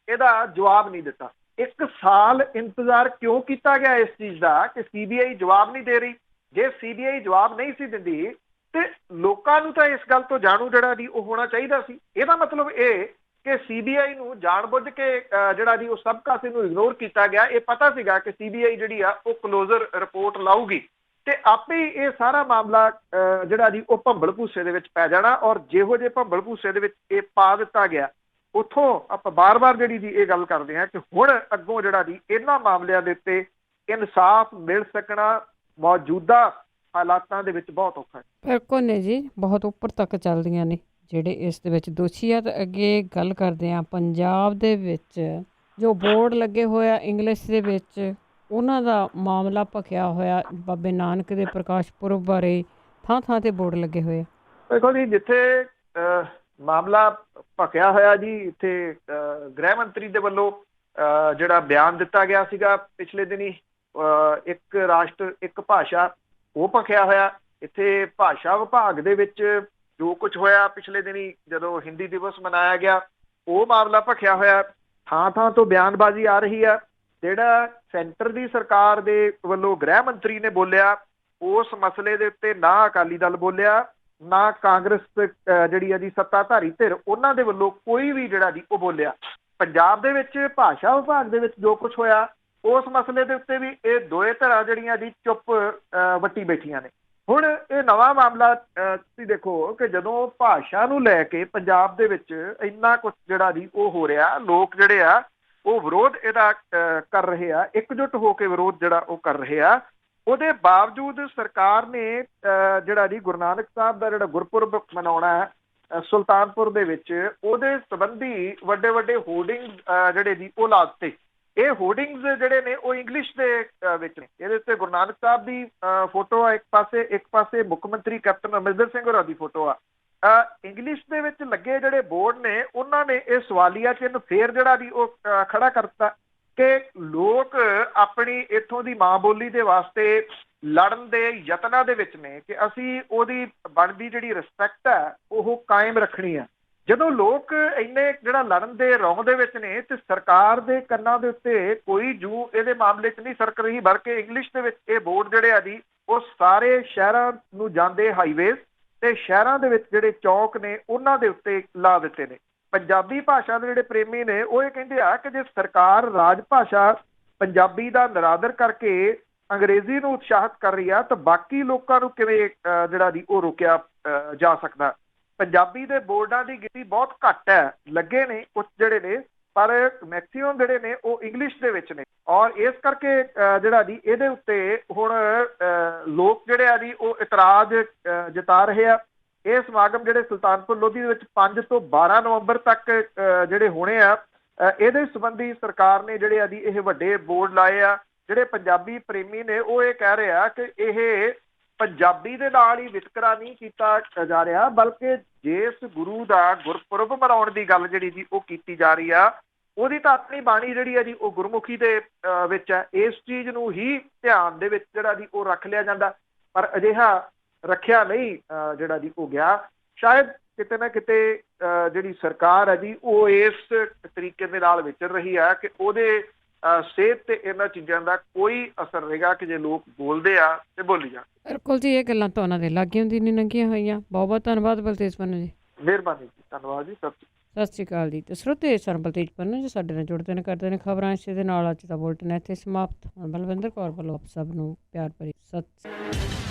B: ਇਹਦਾ ਜਵਾਬ ਨਹੀਂ ਦਿੱਤਾ। 1 ਸਾਲ ਇੰਤਜ਼ਾਰ ਕਿਉਂ ਕੀਤਾ ਗਿਆ ਇਸ ਚੀਜ਼ ਦਾ ਕਿ CBI ਜਵਾਬ ਨਹੀਂ ਦੇ ਰਹੀ? ਜੇ CBI ਜਵਾਬ ਨਹੀਂ ਸੀ ਦਿੰਦੀ ਤੇ ਲੋਕਾਂ ਨੂੰ ਤਾਂ ਇਸ ਗੱਲ ਤੋਂ ਜਾਣੂ ਜਿਹੜਾ ਜੀ ਉਹ ਹੋਣਾ ਚਾਹੀਦਾ ਸੀ। ਇਹਦਾ ਮਤਲਬ ਇਹ ਕਿ CBI ਨੂੰ ਜਾਣਬੁੱਝ ਕੇ ਜਿਹੜਾ ਜੀ ਉਹ ਸਭ ਕਾਸੇ ਨੂੰ ਇਗਨੋਰ ਕੀਤਾ ਗਿਆ। ਇਹ ਪਤਾ ਸੀਗਾ ਕਿ CBI ਜਿਹੜੀ ਆ ਉਹ ਕਲੋਜ਼ਰ ਰਿਪੋਰਟ ਲਾਊਗੀ ਤੇ ਆਪੇ ਹੀ ਇਹ ਸਾਰਾ ਮਾਮਲਾ ਜਿਹੜਾ ਜੀ ਉਹ ਭੰਬਲ ਭੂਸੇ ਦੇ ਵਿੱਚ ਪੈ ਜਾਣਾ। ਔਰ ਜਿਹੋ ਜਿਹੇ ਭੰਬਲ ਭੂਸੇ ਦੇ ਵਿੱਚ ਇਹ ਪਾ ਦਿੱਤਾ ਗਿਆ, ਉੱਥੋਂ ਆਪਾਂ ਬਾਰ-ਬਾਰ ਜਿਹੜੀ ਜੀ ਇਹ ਗੱਲ ਕਰਦੇ ਹਾਂ ਕਿ ਹੁਣ ਅੱਗੋਂ ਜਿਹੜਾ ਜੀ ਇਹਨਾਂ ਮਾਮਲਿਆਂ ਦੇ ਉੱਤੇ ਇਨਸਾਫ ਮਿਲ ਸਕਣਾ ਮੌਜੂਦਾ ਹਾਲਾਤਾਂ ਦੇ ਵਿੱਚ ਬਹੁਤ ਔਖਾ ਹੈ।
A: ਬਿਲਕੁਲ ਨੇ ਜੀ, ਬਹੁਤ ਉੱਪਰ ਤੱਕ ਚੱਲਦੀਆਂ ਨੇ ਜਿਹੜੇ ਇਸ ਦੇ ਵਿੱਚ ਦੋਸ਼ੀ ਆ। ਤਾਂ ਅੱਗੇ ਗੱਲ ਕਰਦੇ ਹਾਂ ਪੰਜਾਬ ਦੇ ਵਿੱਚ ਜੋ ਬੋਰਡ ਲੱਗੇ ਹੋਇਆ ਇੰਗਲਿਸ਼ ਦੇ ਵਿੱਚ, ਉਹਨਾਂ ਦਾ ਮਾਮਲਾ ਭਖਿਆ ਹੋਇਆ। ਬਾਬੇ ਨਾਨਕ ਦੇ ਪ੍ਰਕਾਸ਼ ਪੁਰਬ ਬਾਰੇ ਥਾਂ ਤੇ ਬੋਰਡ ਲੱਗੇ ਹੋਏ ਆ।
B: ਦੇਖੋ ਜੀ, ਜਿੱਥੇ ਮਾਮਲਾ ਭਖਿਆ ਹੋਇਆ ਜੀ, ਇੱਥੇ ਗ੍ਰਹਿ ਮੰਤਰੀ ਦੇ ਵੱਲੋਂ ਜਿਹੜਾ ਬਿਆਨ ਦਿੱਤਾ ਗਿਆ ਸੀਗਾ ਪਿਛਲੇ ਦਿਨੀ, 1 ਰਾਸ਼ਟਰ 1 ਭਾਸ਼ਾ, ਉਹ ਭਖਿਆ ਹੋਇਆ। ਇੱਥੇ ਭਾਸ਼ਾ ਵਿਭਾਗ ਦੇ ਵਿੱਚ ਜੋ ਕੁਝ ਹੋਇਆ ਪਿਛਲੇ ਦਿਨੀ ਜਦੋਂ ਹਿੰਦੀ ਦਿਵਸ ਮਨਾਇਆ ਗਿਆ, ਉਹ ਮਾਮਲਾ ਭਖਿਆ ਹੋਇਆ। ਥਾਂ ਤੋਂ ਬਿਆਨਬਾਜ਼ੀ ਆ ਰਹੀ ਆ। ਜਿਹੜਾ ਸੈਂਟਰ ਦੀ ਸਰਕਾਰ ਦੇ ਵੱਲੋਂ ਗ੍ਰਹਿ ਮੰਤਰੀ ਨੇ ਬੋਲਿਆ, ਉਸ ਮਸਲੇ ਦੇ ਉੱਤੇ ਨਾ ਅਕਾਲੀ ਦਲ ਬੋਲਿਆ, ਨਾ ਕਾਂਗਰਸ ਜਿਹੜੀ ਆ ਜੀ ਸੱਤਾਧਾਰੀ ਧਿਰ ਉਹਨਾਂ ਦੇ ਵੱਲੋਂ ਕੋਈ ਵੀ ਜਿਹੜਾ ਜੀ ਉਹ ਬੋਲਿਆ। ਪੰਜਾਬ ਦੇ ਵਿੱਚ ਭਾਸ਼ਾ ਵਿਭਾਗ ਦੇ ਵਿੱਚ ਜੋ ਕੁਝ ਹੋਇਆ ਉਸ ਮਸਲੇ ਦੇ ਉੱਤੇ ਵੀ ਇਹ ਦੋਏ ਧਿਰਾਂ ਜਿਹੜੀਆਂ ਜੀ ਚੁੱਪ ਵੱਟੀ ਬੈਠੀਆਂ ਨੇ। ਹੁਣ ਇਹ ਨਵਾਂ ਮਾਮਲਾ ਤੁਸੀਂ ਦੇਖੋ ਕਿ ਜਦੋਂ ਭਾਸ਼ਾ ਨੂੰ ਲੈ ਕੇ ਪੰਜਾਬ ਦੇ ਵਿੱਚ ਇੰਨਾ ਕੁਝ ਜਿਹੜਾ ਜੀ ਉਹ ਹੋ ਰਿਹਾ, ਲੋਕ ਜਿਹੜੇ ਆ ਉਹ ਵਿਰੋਧ ਇਹਦਾ ਕਰ ਰਹੇ ਆ, ਇਕਜੁੱਟ ਹੋ ਕੇ ਵਿਰੋਧ ਜਿਹੜਾ ਉਹ ਕਰ ਰਹੇ ਆ। ਉਹਦੇ ਬਾਵਜੂਦ ਸਰਕਾਰ ਨੇ ਜਿਹੜਾ ਜੀ ਗੁਰੂ ਨਾਨਕ ਸਾਹਿਬ ਦਾ ਜਿਹੜਾ ਗੁਰਪੁਰਬ ਮਨਾਉਣਾ ਹੈ ਸੁਲਤਾਨਪੁਰ ਦੇ ਵਿੱਚ, ਉਹਦੇ ਸੰਬੰਧੀ ਵੱਡੇ ਵੱਡੇ ਹੋਰਡਿੰਗ ਜਿਹੜੇ ਜੀ ਉਹ ਲਾ ਦਿੱਤੇ। ਇਹ ਹੋਰਡਿੰਗਸ ਜਿਹੜੇ ਨੇ ਉਹ ਇੰਗਲਿਸ਼ ਦੇ ਵਿੱਚ ਨੇ। ਇਹਦੇ ਉੱਤੇ ਗੁਰੂ ਨਾਨਕ ਸਾਹਿਬ ਦੀ ਫੋਟੋ ਆ ਇੱਕ ਪਾਸੇ ਮੁੱਖ ਮੰਤਰੀ ਕੈਪਟਨ ਅਮਰਿੰਦਰ ਸਿੰਘ ਹੋਰਾਂ ਦੀ ਫੋਟੋ ਆ। ਇੰਗਲਿਸ਼ ਦੇ ਵਿੱਚ ਲੱਗੇ ਜਿਹੜੇ ਬੋਰਡ ਨੇ ਉਹਨਾਂ ਨੇ ਇਹ ਸਵਾਲੀਆ ਚਿੰਨ੍ਹ ਫੇਰ ਜਿਹੜਾ ਜੀ ਉਹ ਖੜਾ ਕਰਤਾ ਕਿ ਲੋਕ ਆਪਣੀ ਇੱਥੋਂ ਦੀ ਮਾਂ ਬੋਲੀ ਦੇ ਵਾਸਤੇ ਲੜਨ ਦੇ ਯਤਨਾਂ ਦੇ ਵਿੱਚ ਨੇ ਕਿ ਅਸੀਂ ਉਹਦੀ ਬਣਦੀ ਜਿਹੜੀ ਰਿਸਪੈਕਟ ਹੈ ਉਹ ਕਾਇਮ ਰੱਖਣੀ ਆ। ਜਦੋਂ ਲੋਕ ਇੰਨੇ ਜਿਹੜਾ ਲੜਨ ਦੇ ਰੌਂਗ ਦੇ ਵਿੱਚ ਨੇ ਤੇ ਸਰਕਾਰ ਦੇ ਕੰਨਾਂ ਦੇ ਉੱਤੇ ਕੋਈ ਜੂ ਇਹਦੇ ਮਾਮਲੇ 'ਚ ਨਹੀਂ ਸਰਕ ਰਹੀ, ਬਲਕਿ ਇੰਗਲਿਸ਼ ਦੇ ਵਿੱਚ ਇਹ ਬੋਰਡ ਜਿਹੜੇ ਆ ਜੀ ਉਹ ਸਾਰੇ ਸ਼ਹਿਰਾਂ ਨੂੰ ਜਾਂਦੇ ਹਾਈਵੇਜ਼ ਤੇ ਸ਼ਹਿਰਾਂ ਦੇ ਵਿੱਚ ਜਿਹੜੇ ਚੌਕ ਨੇ ਉਹਨਾਂ ਦੇ ਉੱਤੇ ਲਾ ਦਿੱਤੇ ਨੇ। ਪੰਜਾਬੀ ਭਾਸ਼ਾ ਦੇ ਜਿਹੜੇ ਪ੍ਰੇਮੀ ਨੇ ਉਹ ਇਹ ਕਹਿੰਦੇ ਆ ਕਿ ਜੇ ਸਰਕਾਰ ਰਾਜ ਭਾਸ਼ਾ ਪੰਜਾਬੀ ਦਾ ਨਿਰਾਦਰ ਕਰਕੇ ਅੰਗਰੇਜ਼ੀ ਨੂੰ ਉਤਸ਼ਾਹਿਤ ਕਰ ਰਹੀ ਆ ਤਾਂ ਬਾਕੀ ਲੋਕਾਂ ਨੂੰ ਕਿਵੇਂ ਜਿਹੜਾ ਜੀ ਉਹ ਰੋਕਿਆ ਜਾ ਸਕਦਾ। ਪੰਜਾਬੀ ਦੇ ਬੋਰਡਾਂ ਦੀ ਗਿਣਤੀ ਬਹੁਤ ਘੱਟ ਹੈ, ਲੱਗੇ ਨੇ ਕੁਝ ਜਿਹੜੇ ਨੇ, ਪਰ ਮੈਕਸੀਮਮ ਜਿਹੜੇ ਨੇ ਉਹ ਇੰਗਲਿਸ਼ ਦੇ ਵਿੱਚ ਨੇ। ਔਰ ਇਸ ਕਰਕੇ ਜਿਹੜਾ ਜੀ ਇਹਦੇ ਉੱਤੇ ਹੁਣ ਲੋਕ ਜਿਹੜੇ ਆ ਜੀ ਉਹ ਇਤਰਾਜ਼ ਜਤਾ ਰਹੇ ਆ। ਇਹ ਸਮਾਗਮ ਜਿਹੜੇ ਸੁਲਤਾਨਪੁਰ ਲੋਧੀ ਦੇ ਵਿੱਚ 5 ਤੋਂ 12 ਨਵੰਬਰ ਤੱਕ ਜਿਹੜੇ ਹੋਣੇ ਆ, ਇਹਦੇ ਸੰਬੰਧੀ ਸਰਕਾਰ ਨੇ ਜਿਹੜੇ ਆ ਜੀ ਇਹ ਵੱਡੇ ਬੋਰਡ ਲਾਏ ਆ। ਜਿਹੜੇ ਪੰਜਾਬੀ ਪ੍ਰੇਮੀ ਨੇ ਉਹ ਇਹ ਕਹਿ ਰਹੇ ਆ ਕਿ ਇਹ ਪੰਜਾਬੀ ਦੇ ਨਾਲ ਹੀ ਵਿਤਕਰਾ ਨਹੀਂ ਕੀਤਾ ਜਾ ਰਿਹਾ, ਬਲਕਿ ਜਿਸ ਗੁਰੂ ਦਾ ਗੁਰਪੁਰਬ ਮਨਾਉਣ ਦੀ ਗੱਲ ਜਿਹੜੀ ਜੀ ਉਹ ਕੀਤੀ ਜਾ ਰਹੀ ਆ ਉਹਦੀ ਤਾਂ ਆਪਣੀ ਬਾਣੀ ਜਿਹੜੀ ਆ ਜੀ ਉਹ ਗੁਰਮੁਖੀ ਦੇ ਵਿੱਚ ਹੈ। ਇਸ ਚੀਜ਼ ਨੂੰ ਹੀ ਧਿਆਨ ਦੇ ਵਿੱਚ ਜਿਹੜਾ ਜੀ ਉਹ ਰੱਖ ਲਿਆ ਜਾਂਦਾ, ਪਰ ਅਜਿਹਾ ਰੱਖਿਆ ਨਹੀਂ ਜਿਹੜਾ ਜੀ ਉਹ ਗਿਆ। ਸ਼ਾਇਦ ਕਿਤੇ ਨਾ ਕਿਤੇ ਜਿਹੜੀ ਸਰਕਾਰ ਹੈ ਜੀ ਉਹ ਇਸ ਤਰੀਕੇ ਦੇ ਨਾਲ ਵਿਚਰ ਰਹੀ ਹੈ ਕਿ ਉਹਦੇ ਸਿਹਤ ਤੇ ਇਹਨਾਂ ਚੀਜ਼ਾਂ ਦਾ ਕੋਈ ਅਸਰ ਰਹੇਗਾ ਕਿ ਜੇ ਲੋਕ ਬੋਲਦੇ ਆ ਤੇ ਬੋਲੀ ਜਾਣ।
A: ਬਿਲਕੁਲ ਜੀ, ਇਹ ਗੱਲਾਂ ਤਾਂ ਉਹਨਾਂ ਦੇ ਲਾਗੇ ਹੁੰਦੀ ਨਹੀਂ ਲੰਘੀਆਂ ਹੋਈਆਂ। ਬਹੁਤ ਬਹੁਤ ਧੰਨਵਾਦ ਬਲਤੇਜ ਪੰਨੂ ਜੀ।
B: ਮਿਹਰਬਾਨੀ ਜੀ, ਧੰਨਵਾਦ ਜੀ,
A: ਸਤਿ ਸ਼੍ਰੀ ਅਕਾਲ ਜੀ। ਤੇ ਸਰੋਤੇ ਸਨ ਬਲਤੇਜ ਪੰਨੂ ਜੀ ਸਾਡੇ ਨਾਲ ਜੁੜਦੇ ਨੇ, ਕਰਦੇ ਨੇ ਖਬਰਾਂ। ਇਸੇ ਦੇ ਨਾਲ ਅੱਜ ਦਾ ਬੁਲਟਨ ਇੱਥੇ ਸਮਾਪਤ। ਬਲਵਿੰਦਰ ਕੌਰ ਵੱਲੋਂ ਆਪ ਸਭ ਨੂੰ ਪਿਆਰ ਭਰੀ ਸਤਿ